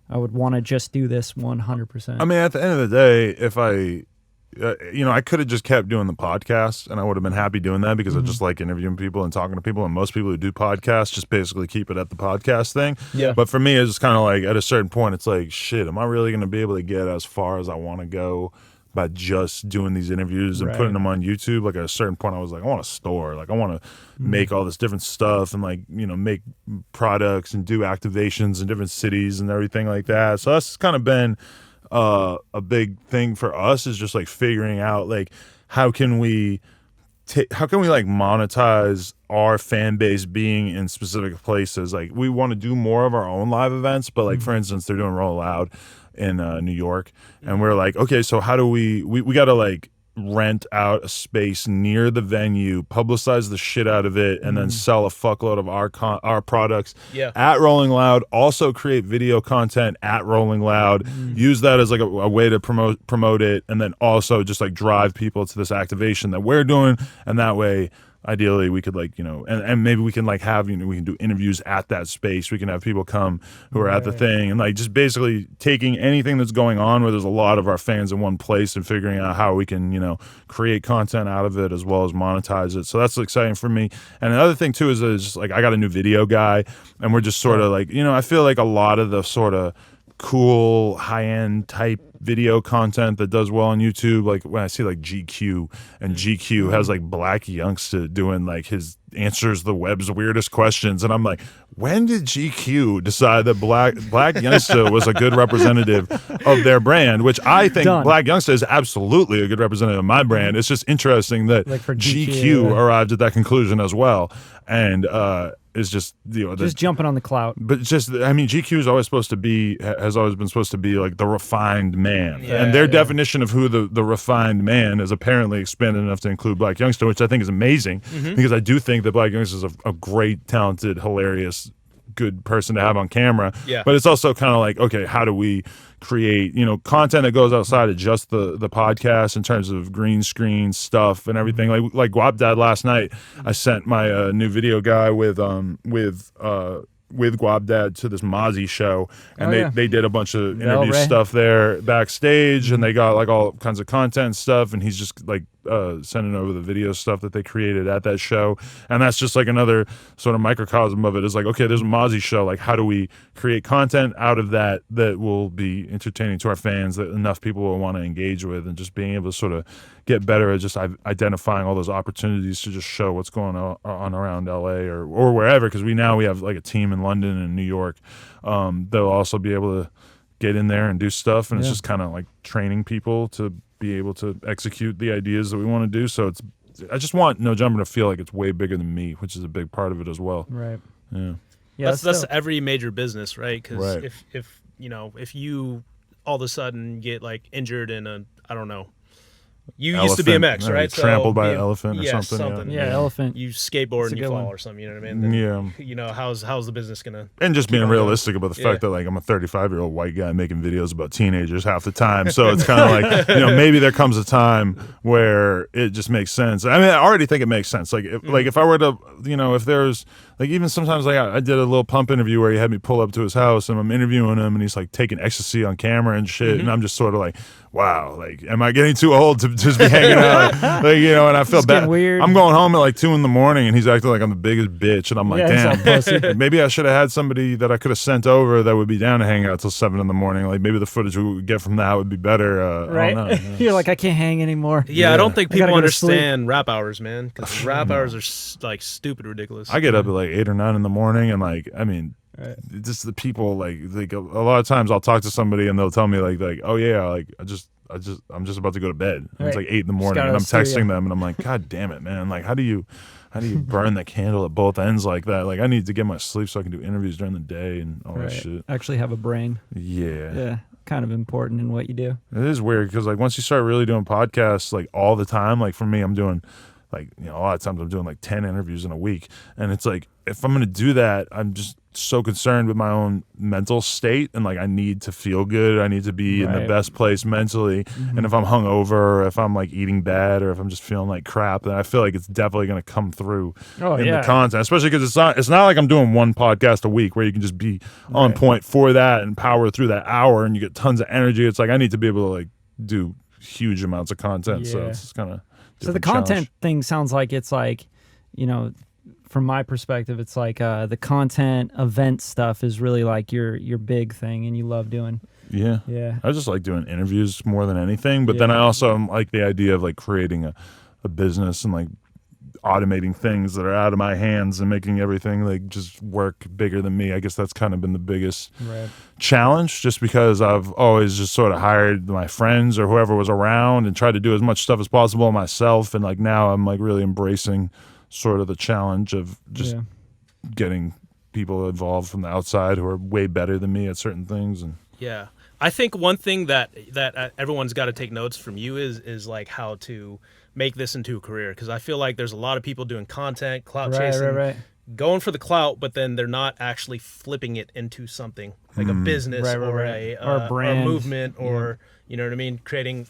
S1: I would want to just do this 100%.
S2: I mean, at the end of the day, if I, I could have just kept doing the podcast and I would have been happy doing that because I just like interviewing people and talking to people. And most people who do podcasts just basically keep it at the podcast thing.
S1: Yeah.
S2: But for me, it's just kind of like at a certain point, it's like, shit, am I really going to be able to get as far as I want to go by just doing these interviews and putting them on YouTube? Like at a certain point, I was like, I want a store. Like I want to make all this different stuff and like, make products and do activations in different cities and everything like that. So that's kind of been a big thing for us, is just like figuring out like how can we like monetize our fan base being in specific places. Like we want to do more of our own live events, but like for instance, they're doing Roll Loud in New York, and we're like, okay, so how do we got to like rent out a space near the venue, publicize the shit out of it, and then sell a fuckload of our products at Rolling Loud. Also create video content at Rolling Loud, use that as like a way to promote it, and then also just like drive people to this activation that we're doing, and that way ideally we could like and maybe we can like have we can do interviews at that space. We can have people come who are at the thing, and like just basically taking anything that's going on where there's a lot of our fans in one place and figuring out how we can create content out of it as well as monetize it. So that's exciting for me. And another thing too is just like I got a new video guy, and we're just sort of like I feel like a lot of the sort of cool high-end type video content that does well on YouTube, like when I see like GQ, and GQ has like Black Youngsta doing like his answers the web's weirdest questions, and I'm like, when did GQ decide that Black Youngsta was a good representative of their brand? Which I think Black Youngsta is absolutely a good representative of my brand. It's just interesting that like GQ arrived at that conclusion as well, and is just
S1: just jumping on the clout.
S2: But just GQ is always has always been supposed to be like the refined man, and their definition of who the refined man is apparently expanded enough to include Black Youngsta, which I think is amazing, because I do think that Black Youngsta is a great, talented, hilarious, good person to have on camera. But it's also kind of like, okay, how do we create content that goes outside of just the podcast in terms of green screen stuff and everything. Like Guap Dad last night, I sent my new video guy with Guap Dad to this Mozzie show, and they did a bunch of interview stuff there backstage, and they got like all kinds of content and stuff, and he's just like sending over the video stuff that they created at that show. And that's just like another sort of microcosm of it. Is like, okay, there's a Mozzie show, like how do we create content out of that will be entertaining to our fans, that enough people will want to engage with, and just being able to sort of get better at just identifying all those opportunities to just show what's going on around LA or wherever, because we have like a team in London and New York. They'll also be able to get in there and do stuff, and it's just kind of like training people to be able to execute the ideas that we want to do. So it's I just want No Jumper to feel like it's way bigger than me, which is a big part of it as well.
S1: Right.
S2: Yeah.
S1: Yeah.
S3: That's every major business, right? Because
S2: Right.
S3: if you all of a sudden get like injured in a, I don't know, you
S2: Elephant,
S3: used to BMX,
S2: yeah,
S3: right?
S2: trampled by
S3: be-
S2: an elephant or
S3: yeah,
S2: something.
S1: Yeah, elephant.
S3: You skateboard
S1: That's a
S3: and you
S1: good
S3: fall
S1: one.
S3: or something. You know what I mean? Then,
S2: Yeah.
S3: You know, how's the business gonna?
S2: And just being
S3: on
S2: realistic about the
S3: Yeah.
S2: fact that like I'm a 35-year-old white guy making videos about teenagers half the time. So it's kind of like, maybe there comes a time where it just makes sense. I mean, I already think it makes sense. Like if I were to, if there's like even sometimes like I did a little pump interview where he had me pull up to his house and I'm interviewing him and he's like taking ecstasy on camera and shit. And I'm just sort of like, wow, like, am I getting too old to just be hanging out? Like, and I feel
S1: It's
S2: bad.
S1: getting weird.
S2: I'm going home at like 2 a.m. and he's acting like I'm the biggest bitch. And I'm like,
S1: Yeah, he's all
S2: damn,
S1: pussy.
S2: maybe I should have had somebody that I could have sent over that would be down to hang out till 7 a.m. Like maybe the footage we would get from that would be better.
S1: Right.
S2: I don't know.
S1: You're like, I can't hang anymore.
S3: Yeah, I don't think
S1: I gotta
S3: people
S1: go to sleep.
S3: understand rap hours, man. Because rap hours are like stupid ridiculous.
S2: I get up at like 8 or 9 in the morning and like, I mean, just the people like a lot of times I'll talk to somebody and they'll tell me like oh yeah, like I'm just about to go to bed. And It's
S1: Right.
S2: like 8 in the morning
S1: gotta
S2: and I'm
S1: steer
S2: texting
S1: ya.
S2: them and I'm like, God damn it, man. Like how do you burn the candle at both ends like that? Like I need to get my sleep so I can do interviews during the day and all that
S1: Right.
S2: shit.
S1: Actually have a brain.
S2: Yeah.
S1: Yeah. Kind of important in what you do.
S2: It is weird because like once you start really doing podcasts like all the time, like for me, I'm doing like, a lot of times I'm doing like 10 interviews in a week. And it's like, if I'm going to do that, I'm just so concerned with my own mental state. And like, I need to feel good. I need to be in the
S1: Right.
S2: best place mentally. And if I'm hungover, or if I'm like eating bad, or if I'm just feeling like crap, then I feel like it's definitely going to come through in the content, especially because it's not like I'm doing one podcast a week where you can just be on point for that and power through that hour and you get tons of energy. It's like, I need to be able to like do huge amounts of content. So
S1: Yeah.
S2: it's kind of,
S1: So the content thing sounds like it's like, from my perspective, it's like the content event stuff is really like your big thing and you love doing.
S2: Yeah.
S1: Yeah.
S2: I just like doing interviews more than anything. But then I also like the idea of like creating a business and like automating things that are out of my hands and making everything like just work bigger than me. I guess that's kind of been the biggest challenge, just because I've always just sort of hired my friends or whoever was around and tried to do as much stuff as possible myself. And like now I'm like really embracing sort of the challenge of just getting people involved from the outside who are way better than me at certain things. And
S3: Yeah, I think one thing that everyone's got to take notes from you is like how to make this into a career, because I feel like there's a lot of people doing content, clout chasing, going for the clout, but then they're not actually flipping it into something like a business or a brand, or a movement, or you know what I mean, creating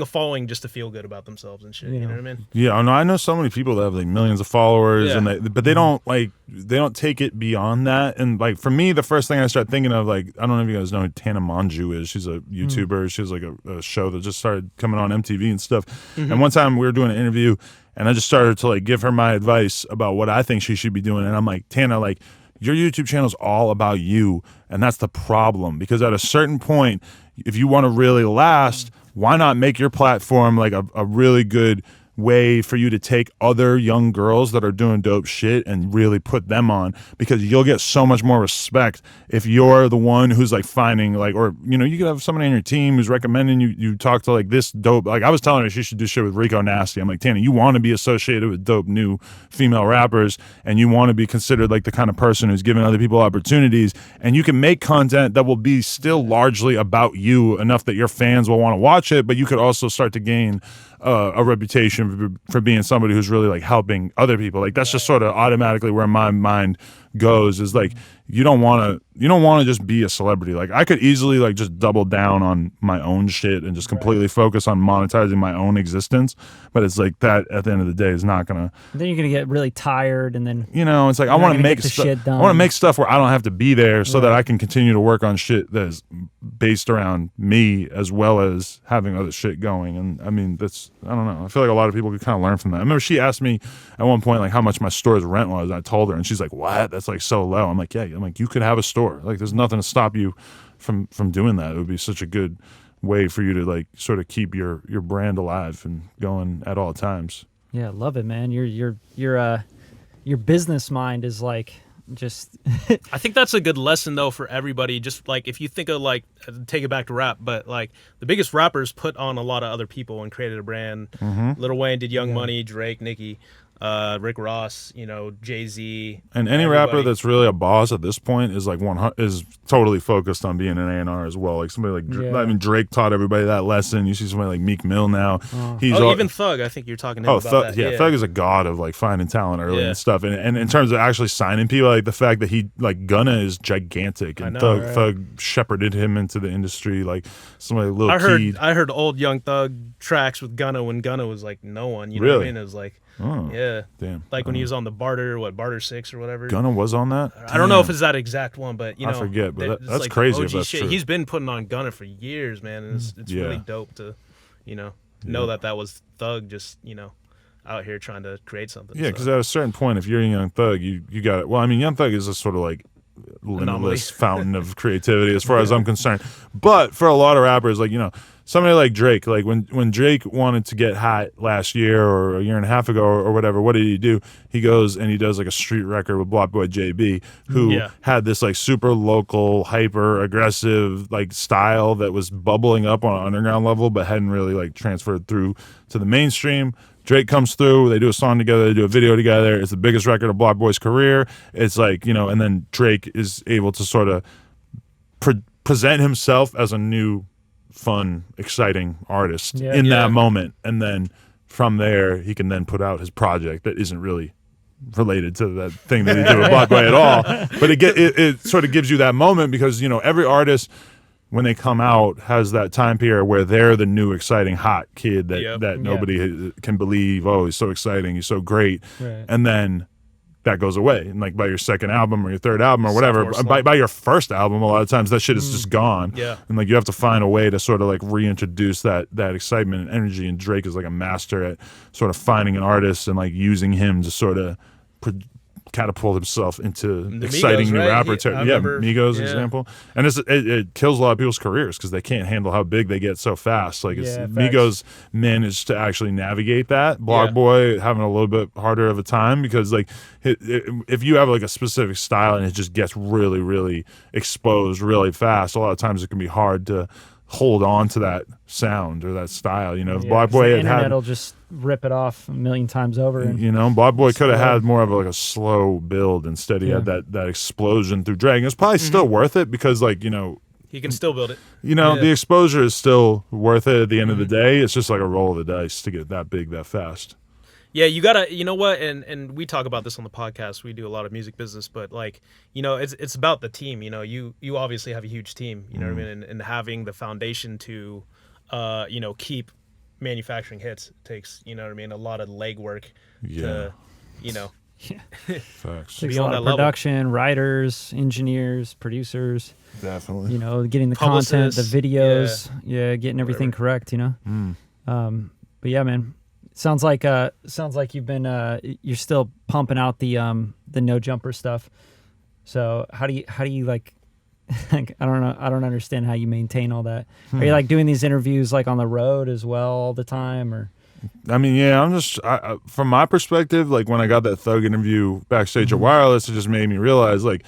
S3: a following just to feel good about themselves and shit. You know what I mean?
S2: Yeah, I know so many people that have like millions of followers, and but they don't take it beyond that. And like for me, the first thing I start thinking of, like, I don't know if you guys know who Tana Mongeau is. She's a YouTuber. She has like a show that just started coming on MTV and stuff. And one time we were doing an interview, and I just started to like give her my advice about what I think she should be doing. And I'm like, Tana, like, your YouTube channel is all about you, and that's the problem. Because at a certain point, if you want to really last, why not make your platform like a really good way for you to take other young girls that are doing dope shit and really put them on, because you'll get so much more respect if you're the one who's like finding like, or you could have somebody on your team who's recommending you talk to like this dope, like I was telling her she should do shit with Rico Nasty. I'm like, Tana, you want to be associated with dope new female rappers, and you want to be considered like the kind of person who's giving other people opportunities, and you can make content that will be still largely about you enough that your fans will want to watch it, but you could also start to gain a reputation for being somebody who's really like helping other people. Like that's just sort of automatically where my mind goes, is like you don't want to just be a celebrity. Like I could easily like just double down on my own shit and just completely focus on monetizing my own existence, but it's like that at the end of the day is not gonna.
S1: Then you're gonna get really tired, and then
S2: it's like I want to make stuff. I want to make stuff where I don't have to be there, so that I can continue to work on shit that is based around me as well as having other shit going. And I mean, I don't know. I feel like a lot of people could kind of learn from that. I remember she asked me at one point like how much my store's rent was, and I told her, and she's like, "What? That's like so low." I'm like, "Yeah." I'm like, "You could have a store. Like, there's nothing to stop you from doing that. It would be such a good way for you to like sort of keep your brand alive and going at all times."
S1: Yeah, love it, man. Your business mind is like Just
S3: I think that's a good lesson though for everybody. Just like if you think of like take it back to rap, but like the biggest rappers put on a lot of other people and created a brand. Lil Wayne did Young Money, Drake, Nicki, Rick Ross, Jay-Z.
S2: And any rapper that's really a boss at this point is like is totally focused on being an A&R as well. Like somebody like I mean Drake taught everybody that lesson. You see somebody like Meek Mill now.
S3: Even Thug. I think you're talking to him about that.
S2: Yeah, Thug is a god of like finding talent early and stuff. And in terms of actually signing people, like the fact that he like Gunna is gigantic and Thug shepherded him into the industry like somebody little kid.
S3: I heard old Young Thug tracks with Gunna when Gunna was like no one. You know what I mean? It was like.
S2: Oh,
S3: yeah.
S2: Damn.
S3: Like when he was on the Barter 6 or whatever.
S2: Gunna was on that?
S3: I don't know if it's that exact one, but I
S2: forget, but that's
S3: like
S2: crazy
S3: OG
S2: if that's
S3: shit.
S2: true.
S3: He's been putting on Gunna for years, man, and it's really dope to, know that was Thug just, out here trying to create something.
S2: Yeah, because at a certain point, if you're a Young Thug, you got it. Well, I mean, Young Thug is a sort of like limitless fountain of creativity as far as I'm concerned. But for a lot of rappers, like, somebody like Drake, like when Drake wanted to get hot last year or a year and a half ago or whatever, what did he do? He goes and he does like a street record with Block Boy JB, who had this like super local, hyper aggressive like style that was bubbling up on an underground level, but hadn't really like transferred through to the mainstream. Drake comes through, they do a song together, they do a video together. It's the biggest record of Block Boy's career. It's like, and then Drake is able to sort of present himself as a new, fun, exciting artist in that moment. And then from there, he can then put out his project that isn't really related to that thing that he did with Block Boy at all. But it sort of gives you that moment because, every artist, when they come out, has that time period where they're the new exciting hot kid that nobody can believe. Oh, he's so exciting, he's so great, and then that goes away. And like by your second album or your third album or whatever, by your first album, a lot of times that shit is just gone. Yeah, and like you have to find a way to sort of like reintroduce that excitement and energy. And Drake is like a master at sort of finding an artist and like using him to sort of catapult himself into exciting
S3: Migos,
S2: new rapper
S3: territory.
S2: Migos example, and it kills a lot of people's careers because they can't handle how big they get so fast. Like Migos managed to actually navigate that. Block Boy having a little bit harder of a time because like if you have like a specific style and it just gets really really exposed really fast, a lot of times it can be hard to hold on to that sound or that style. Block Boy
S1: the internet will just rip it off a million times over. And
S2: Block Boy could have had more of like a slow build. Instead, he had that explosion through Dragon. It's probably still worth it because like
S3: he can still build it.
S2: The exposure is still worth it at the end of the day. It's just like a roll of the dice to get that big that fast.
S3: Yeah, you gotta, what, and we talk about this on the podcast. We do a lot of music business, but like, it's about the team. You obviously have a huge team. You know what I mean, and having the foundation to, keep manufacturing hits takes, a lot of legwork. To,
S2: Facts.
S1: Takes a lot of production, writers, engineers, producers.
S2: Definitely.
S1: Getting the content, the videos, getting everything correct. But yeah, man. Sounds like you've been you're still pumping out the no jumper stuff. So how do you like I don't know, I don't understand how you maintain all that. Are you like doing these interviews like on the road as well all the time or?
S2: I mean, I'm just from my perspective, like when I got that Thug interview backstage at Wireless, it just made me realize like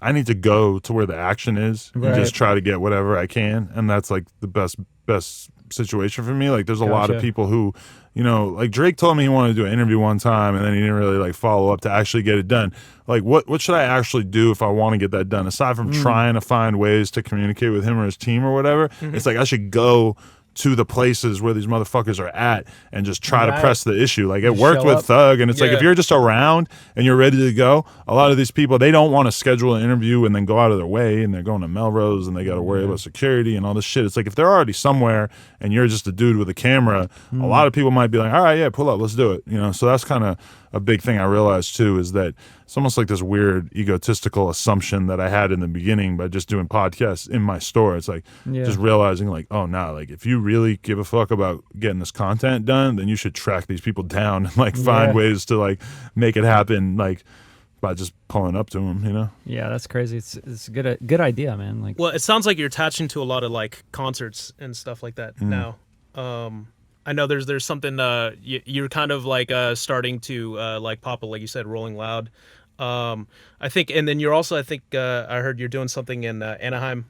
S2: I need to go to where the action is and just try to get whatever I can, and that's like the best situation for me. Like there's a lot of people who like Drake told me he wanted to do an interview one time and then he didn't really like follow up to actually get it done. Like what should I actually do if I want to get that done aside from trying to find ways to communicate with him or his team or whatever? It's like I should go to the places where these motherfuckers are at and just try to press the issue. Like it worked with Thug, and it's like if you're just around and you're ready to go, a lot of these people, they don't want to schedule an interview and then go out of their way, and they're going to Melrose and they got to worry about security and all this shit. It's like if they're already somewhere and you're just a dude with a camera, a lot of people might be like, all right, yeah, pull up, let's do it. So that's kind of a big thing I realized too, is that it's almost like this weird egotistical assumption that I had in the beginning by just doing podcasts in my store. It's like just realizing like, oh no, like if you really give a fuck about getting this content done, then you should track these people down and like find ways to like make it happen, like by just pulling up to them,
S1: Yeah, that's crazy. It's a good idea, man. Like,
S3: well, it sounds like you're attaching to a lot of like concerts and stuff like that now. I know there's something you're kind of like starting to like pop up, like you said, Rolling Loud. I think, and then you're also, I think, I heard you're doing something in Anaheim.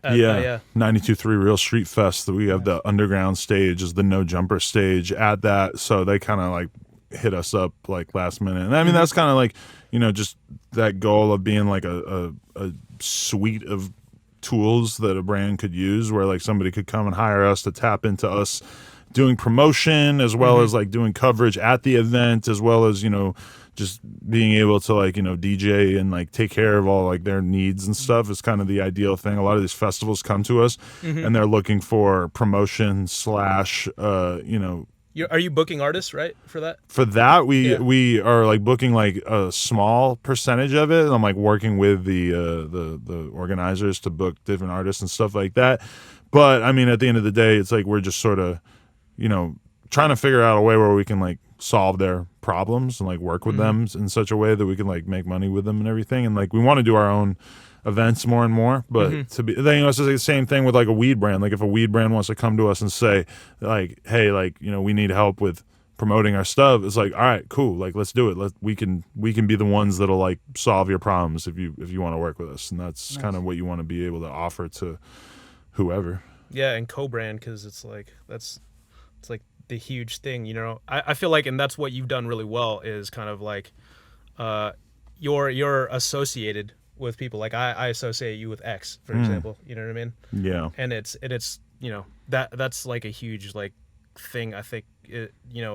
S2: Yeah, 92.3 Real Street Fest. We have the underground stage is the no jumper stage at that. So they kind of like hit us up like last minute. And I mean, that's kind of like, just that goal of being like a suite of tools that a brand could use where like somebody could come and hire us to tap into us doing promotion as well as like doing coverage at the event as well as, just being able to like, DJ and like take care of all like their needs and stuff is kind of the ideal thing. A lot of these festivals come to us and they're looking for promotion /
S3: Are you booking artists, right, for that?
S2: For that, we are like booking like a small percentage of it. I'm like working with the organizers to book different artists and stuff like that. But I mean, at the end of the day, it's like we're just sort of, trying to figure out a way where we can like solve their problems and like work with them in such a way that we can like make money with them and everything. And like we want to do our own events more and more, but to be then it's the same thing with like a weed brand. Like if a weed brand wants to come to us and say like, hey, like we need help with promoting our stuff, it's like, all right, cool, like let's do it. We can be the ones that'll like solve your problems if you want to work with us. And that's kind of what you want to be able to offer to whoever.
S3: Yeah, and co-brand, because it's like it's like the huge thing, I feel like, and that's what you've done really well is kind of like you're associated with people. Like I associate you with X, for example. You know what I mean?
S2: Yeah.
S3: And it's that's like a huge like thing. I think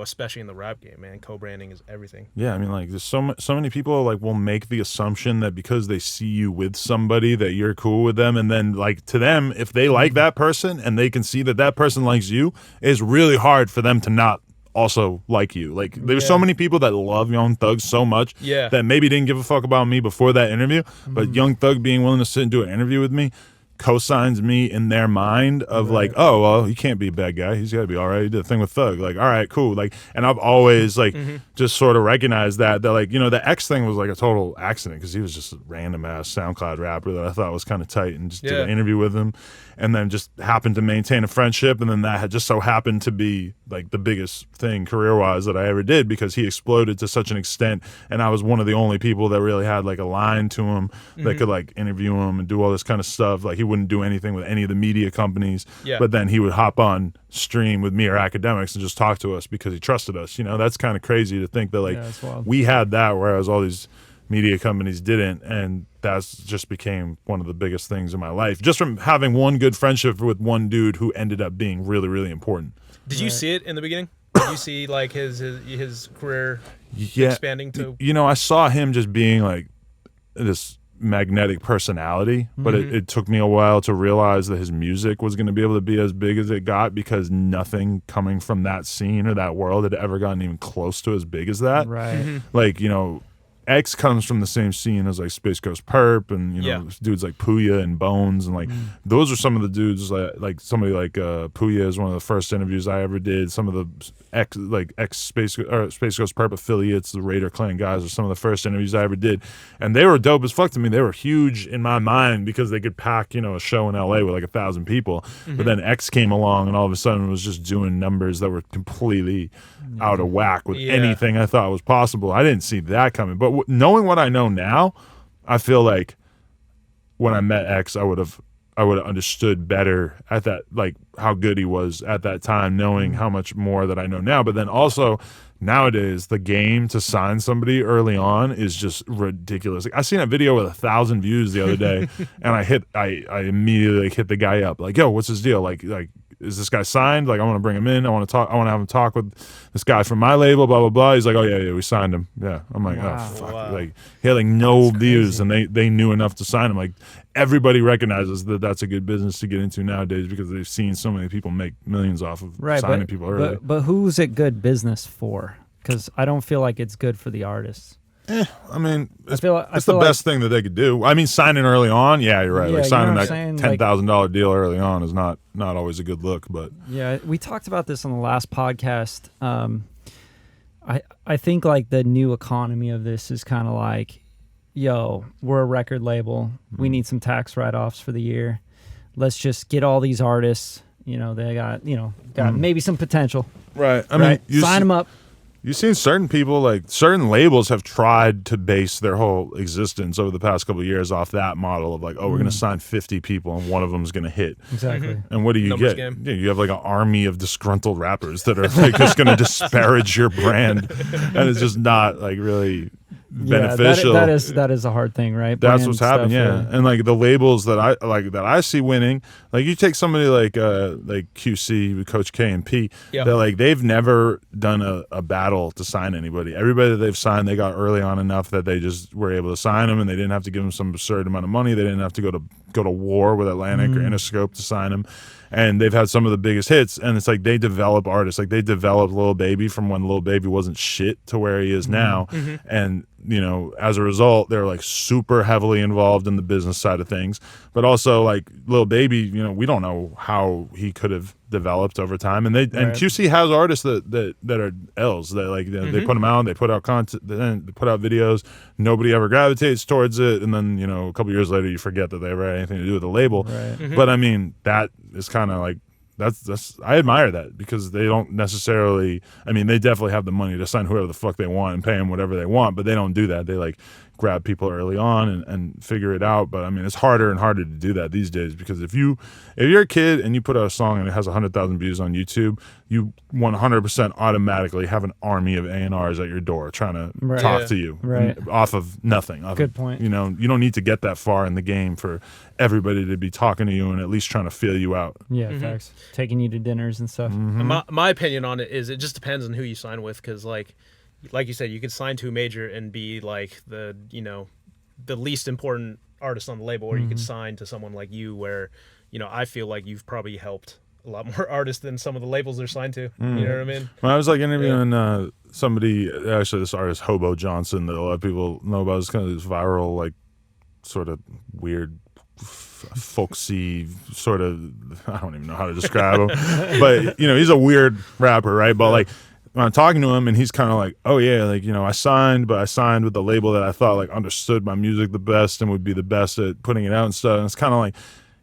S3: especially in the rap game, man. Co-branding is everything.
S2: Yeah, I mean, like there's so many people like will make the assumption that because they see you with somebody that you're cool with them, and then like to them, if they like that person and they can see that person likes you, it's really hard for them to not also like you. Like there's so many people that love Young Thug so much that maybe didn't give a fuck about me before that interview, but Young Thug being willing to sit and do an interview with me co-signs me in their mind of like, oh well, he can't be a bad guy, he's got to be all right, he did a thing with Thug, like all right, cool. Like, and I've always like just sort of recognized that like the X thing was like a total accident because he was just a random ass SoundCloud rapper that I thought was kind of tight and just did an interview with him and then just happened to maintain a friendship, and then that had just so happened to be like the biggest thing career-wise that I ever did because he exploded to such an extent, and I was one of the only people that really had like a line to him that could like interview him and do all this kind of stuff. Like he wouldn't do anything with any of the media companies, but then he would hop on stream with me or Academics and just talk to us because he trusted us. That's kind of crazy to think that like we had that, whereas all these media companies didn't, and that's just became one of the biggest things in my life, just from having one good friendship with one dude who ended up being really, really important.
S3: Did you see it in the beginning? Did you see like his career expanding to?
S2: I saw him just being like this magnetic personality, but it took me a while to realize that his music was going to be able to be as big as it got because nothing coming from that scene or that world had ever gotten even close to as big as that.
S1: Right.
S2: Like, X comes from the same scene as like Space Ghost Perp and dudes like Puya and Bones, and like those are some of the dudes like somebody like Puya is one of the first interviews I ever did. Some of the X Space Ghost Perp affiliates, the Raider Clan guys, are some of the first interviews I ever did, and they were dope as fuck to me. They were huge in my mind because they could pack a show in LA with like 1,000 people. But then X came along and all of a sudden was just doing numbers that were completely out of whack with anything I thought was possible. I didn't see that coming, but knowing what I know now, I feel like when I met X, I would have understood better at that, like how good he was at that time, knowing how much more that I know now. But then also nowadays, the game to sign somebody early on is just ridiculous. Like, I seen a video with 1,000 views the other day, and I immediately hit the guy up like, yo, what's his deal? Like is this guy signed? Like, I want to bring him in. I want to have him talk with this guy from my label, blah, blah, blah. He's like, oh, yeah, we signed him. Yeah. I'm like, oh, fuck. Wow. Like, he had like no views, and they knew enough to sign him. Like, everybody recognizes that that's a good business to get into nowadays because they've seen so many people make millions off of signing people early.
S1: But who's it good business for? Because I don't feel like it's good for the artists.
S2: I mean, it's the best thing that they could do. I mean, signing early on, yeah, you're right. Like signing that $10,000 deal early on is not always a good look. But
S1: yeah, we talked about this on the last podcast. I think like the new economy of this is kind of like, yo, we're a record label. We need some tax write-offs for the year. Let's just get all these artists. They got maybe some potential.
S2: Right. I mean,
S1: sign them up.
S2: You've seen certain people, like certain labels have tried to base their whole existence over the past couple of years off that model of like, oh, we're going to sign 50 people and one of them is going to hit.
S1: Exactly.
S2: And what do you
S3: Numbers
S2: get?
S3: game.
S2: Yeah, you have like an army of disgruntled rappers that are like just going to disparage your brand, and it's just not like really beneficial.
S1: That is a hard thing, right?
S2: That's
S1: Brand
S2: what's happening,
S1: stuff,
S2: yeah. And like the labels that I see winning, like you take somebody like QC with Coach K and P,
S3: Yeah.
S2: that like they've never done a battle to sign anybody. Everybody that they've signed, they got early on enough that they just were able to sign them, and they didn't have to give them some absurd amount of money. They didn't have to go to war with Atlantic or Interscope to sign them. And they've had some of the biggest hits, and it's like they develop artists. Like they developed Lil Baby from when Lil Baby wasn't shit to where he is now. And you know, as a result, they're like super heavily involved in the business side of things. But also, like Lil Baby, you know, we don't know how he could have developed over time. And and QC has artists that are L's that like they put them out, they put out content, they put out videos. Nobody ever gravitates towards it, and then you know, a couple years later, you forget that they ever had anything to do with the label.
S1: Right.
S2: But I mean, that is kind of like. That's I admire that, because they don't necessarily, I mean, they definitely have the money to sign whoever the fuck they want and pay them whatever they want, but they don't do that. They like grab people early on and figure it out. But I mean, it's harder and harder to do that these days, because if you're a kid and you put out a song and it has 100,000 views on YouTube, you 100% automatically have an army of A&Rs at your door trying to talk to you off of nothing.
S1: Good point.
S2: You know, you don't need to get that far in the game for everybody to be talking to you and at least trying to feel you out.
S1: Yeah, facts. Taking you to dinners and stuff.
S3: My opinion on it is it just depends on who you sign with, because like you said, you could sign to a major and be like the least important artist on the label, or you could sign to someone like you where, you know, I feel like you've probably helped a lot more artists than some of the labels they're signed to. You know what I mean?
S2: When I was like interviewing somebody, actually this artist Hobo Johnson, that a lot of people know about, is kind of this viral, like sort of weird folksy sort of, I don't even know how to describe him, but you know, he's a weird rapper, right? But like when I'm talking to him and he's kind of like, oh yeah, like, you know, I signed with the label that I thought like understood my music the best and would be the best at putting it out and stuff. And it's kind of like,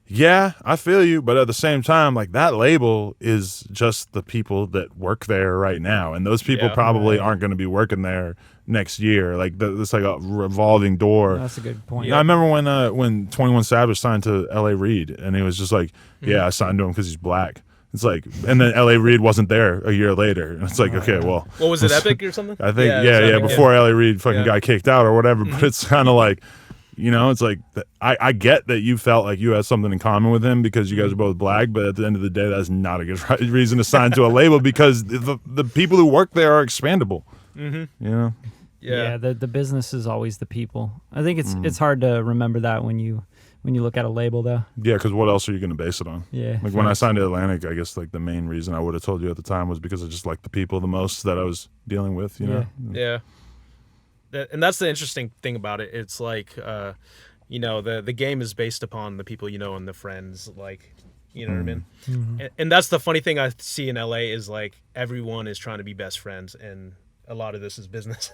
S2: yeah, I feel you, but at the same time, like that label is just the people that work there right now, and those people probably aren't going to be working there next year. Like it's like a revolving door.
S1: That's a good point.
S2: I remember when 21 Savage signed to L.A. Reid, and he was just like, yeah, I signed to him because he's black. It's like, and then L.A. Reid wasn't there a year later, and it's like, okay, well,
S3: what was it, Epic or something?
S2: I think before L.A. Reid fucking got kicked out or whatever. But it's kind of like, you know, it's like, I get that you felt like you had something in common with him because you guys are both black, but at the end of the day, that's not a good reason to sign to a label, because the people who work there are expandable. You know?
S1: Yeah, the business is always the people. I think it's hard to remember that when you look at a label, though.
S2: Yeah, because what else are you going to base it on?
S1: Yeah.
S2: Like when I signed to Atlantic, I guess like the main reason I would have told you at the time was because I just liked the people the most that I was dealing with, you know?
S3: Yeah. And that's the interesting thing about it. It's like, you know, the game is based upon the people you know and the friends, like, you know what I mean? And that's the funny thing I see in LA is like everyone is trying to be best friends, and a lot of this is business.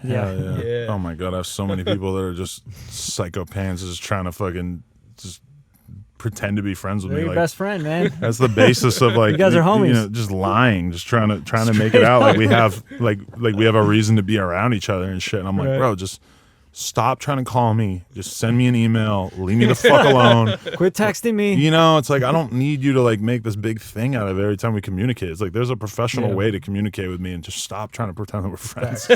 S2: Yeah. Oh my God, I have so many people that are just psychopaths just trying to fucking just pretend to be friends with
S1: They're
S2: me.
S1: your
S2: Like,
S1: best friend, man.
S2: that's the basis of like
S1: You guys are homies.
S2: You know, just lying, just trying to make it out like we have like we have a reason to be around each other and shit. And I'm like, bro, just stop trying to call me. Just send me an email. Leave me the fuck alone.
S1: Quit texting me.
S2: You know, it's like I don't need you to like make this big thing out of it every time we communicate. It's like there's a professional way to communicate with me, and just stop trying to pretend that we're friends.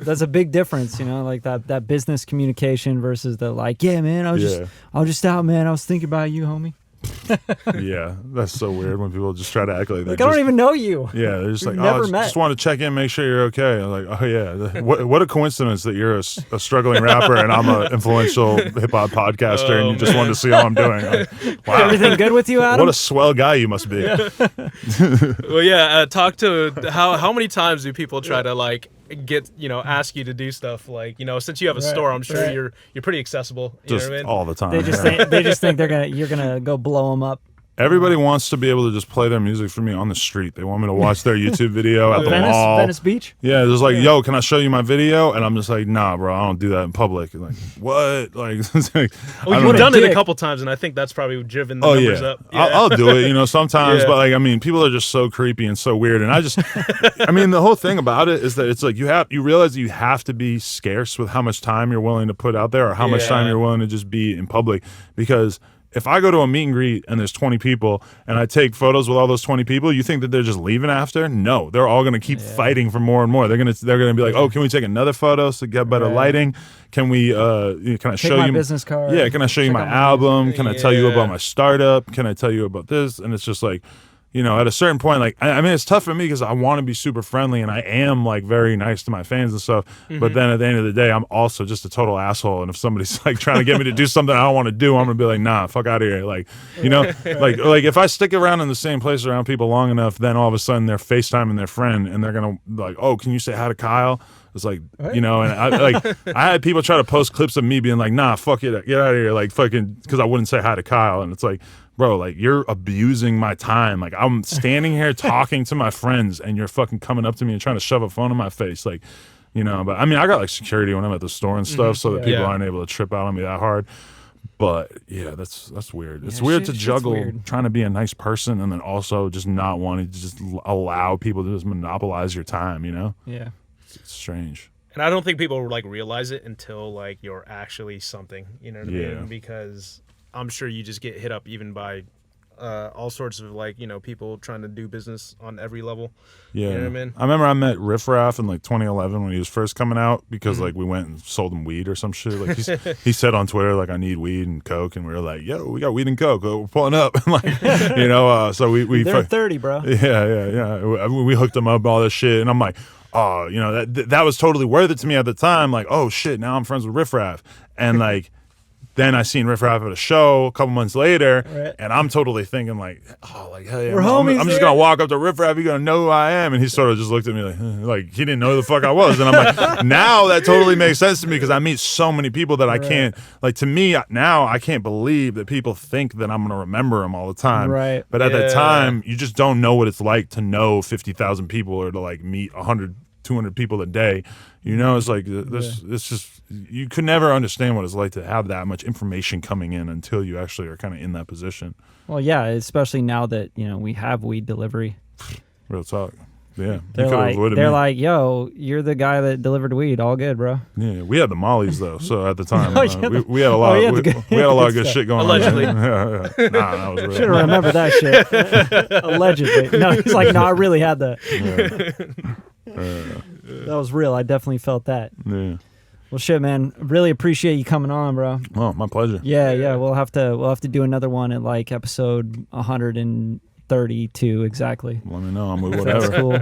S1: That's a big difference, you know, like that business communication versus the like, yeah, man, I was just out, man. I was thinking about you, homie.
S2: Yeah, that's so weird when people just try to act like
S1: I don't even know you.
S2: Yeah, they're just
S1: We've
S2: like,
S1: never
S2: oh,
S1: met.
S2: just want to check in, make sure you're okay. I'm like, oh yeah, what a coincidence that you're a struggling rapper and I'm an influential hip hop podcaster, and you just wanted to see how I'm doing. Like, wow,
S1: Everything good with you, Adam?
S2: what a swell guy you must be.
S3: Well, yeah. Talk to how many times do people try to like get, you know, ask you to do stuff, like, you know, since you have a store, I'm sure you're pretty accessible. You
S2: Just
S3: know what I mean?
S2: all the time.
S1: They just think you're gonna go blow them up.
S2: Everybody wants to be able to just play their music for me on the street. They want me to watch their YouTube video at the mall.
S1: Venice Beach?
S2: Yeah, just like, yo, can I show you my video? And I'm just like, nah, bro, I don't do that in public. Like, what? Like,
S3: well, you've done it a couple times, and I think that's probably driven the numbers up. Yeah.
S2: I'll do it, sometimes.
S3: Yeah.
S2: But like, I mean, people are just so creepy and so weird. And I just, I mean, the whole thing about it is that it's like you realize that you have to be scarce with how much time you're willing to put out there or how much time you're willing to just be in public. Because if I go to a meet and greet and there's 20 people and I take photos with all those 20 people, you think that they're just leaving after? No, they're all going to keep fighting for more and more. They're going to be like, oh, can we take another photo to get better lighting? Can we, can I show you my
S1: business card?
S2: Yeah, can I show you my album? Can I tell you about my startup? Can I tell you about this? And it's just like, at a certain point, like, I mean, it's tough for me because I want to be super friendly and I am like very nice to my fans and stuff. But then at the end of the day, I'm also just a total asshole. And if somebody's like trying to get me to do something I don't want to do, I'm gonna be like, nah, fuck out of here. Like, like if I stick around in the same place around people long enough, then all of a sudden they're FaceTiming their friend and they're gonna like, oh, can you say hi to Kyle? It's like, and I had people try to post clips of me being like, nah, fuck it, get out of here, like fucking, because I wouldn't say hi to Kyle. And it's like, bro, like, you're abusing my time. Like, I'm standing here talking to my friends and you're fucking coming up to me and trying to shove a phone in my face. Like, but I mean, I got like security when I'm at the store and stuff so that people aren't able to trip out on me that hard. But yeah, that's weird. It's weird to juggle trying to be a nice person and then also just not wanting to just allow people to just monopolize your time,
S1: Yeah.
S2: It's strange.
S3: And I don't think people like realize it until like you're actually something, you know what I mean? Because I'm sure you just get hit up even by all sorts of like, people trying to do business on every level.
S2: Yeah.
S3: You know what I mean?
S2: I remember I met Riff Raff in like 2011 when he was first coming out because like we went and sold him weed or some shit. Like he said on Twitter, like, I need weed and coke. And we were like, yo, we got weed and coke. We're pulling up. And like, so we
S1: They're 30, bro.
S2: Yeah. We hooked him up, all this shit. And I'm like, oh, that was totally worth it to me at the time. Like, oh shit, now I'm friends with Riff Raff. And like, then I seen Riff Raff at a show a couple months later, and I'm totally thinking like, oh, like, hell yeah, I'm just gonna walk up to Riff Raff. He's gonna know who I am, and he sort of just looked at me like he didn't know who the fuck I was. And I'm like, now that totally makes sense to me because I meet so many people that I can't, like, to me now I can't believe that people think that I'm gonna remember them all the time.
S1: Right.
S2: But at that time, you just don't know what it's like to know 50,000 people or to like meet 100, 200 people a day. It's like this. It's just, you could never understand what it's like to have that much information coming in until you actually are kind of in that position.
S1: Well, yeah, especially now that we have weed delivery.
S2: Real talk. Yeah,
S1: they're like, yo, you're the guy that delivered weed. All good, bro.
S2: Yeah, we had the mollies though, so at the time we had a
S1: Oh,
S2: lot.
S1: yeah,
S2: we had a lot of good shit going
S3: Allegedly.
S2: on. Allegedly, nah, that was real.
S1: Should have remembered that shit. Allegedly, no, he's like, no, I really had that. That was real. I definitely felt that.
S2: Yeah.
S1: Well, shit, man. Really appreciate you coming on, bro.
S2: Well, my pleasure.
S1: Yeah. We'll have to do another one at like episode 132 exactly.
S2: Let me know. I'm with whatever.
S1: That's cool.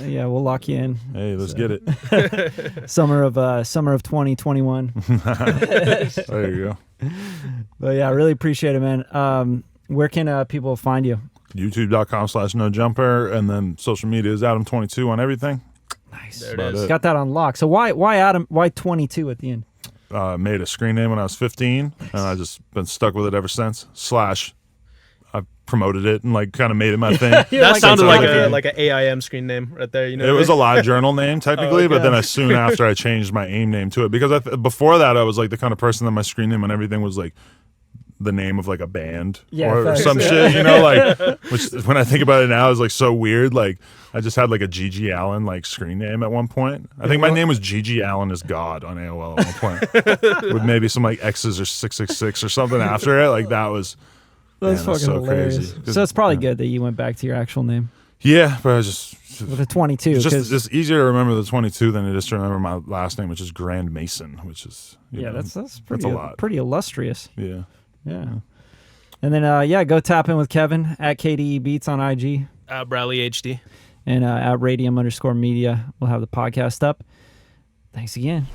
S2: Yeah,
S1: we'll lock you in.
S2: Hey, let's get it.
S1: Summer of 2021.
S2: There you go.
S1: But yeah, I really appreciate it, man. Where can people find you?
S2: YouTube.com/NoJumper, and then social media is Adam22 on everything.
S1: Nice.
S3: There it is.
S1: Got that on lock. So why Adam? Why 22 at the end?
S2: Made a screen name when I was 15, and I just been stuck with it ever since. / I promoted it and like kind of made it my thing.
S3: That sounded like an AIM screen name right there.
S2: It was a live journal name technically, but then soon after I changed my AIM name to it because before that I was like the kind of person that my screen name and everything was like the name of like a band or some shit, like, which when I think about it now is like so weird. Like I just had like a Gigi Allen like screen name at one point. I think my name was Gigi Allen is God on AOL at one point with maybe some like X's or 666 or something after it. Like that's
S1: fucking
S2: so
S1: hilarious.
S2: crazy.
S1: So it's probably good that you went back to your actual name.
S2: Yeah, but I just
S1: with a 22.
S2: It's just easier to remember the 22 than it is to remember my last name, which is Grand Mason, which is
S1: that's
S2: a lot.
S1: Pretty illustrious.
S2: Yeah.
S1: And then go tap in with Kevin at KDE Beats on IG.
S3: At Bradley HD.
S1: And at Radium _media. We'll have the podcast up. Thanks again.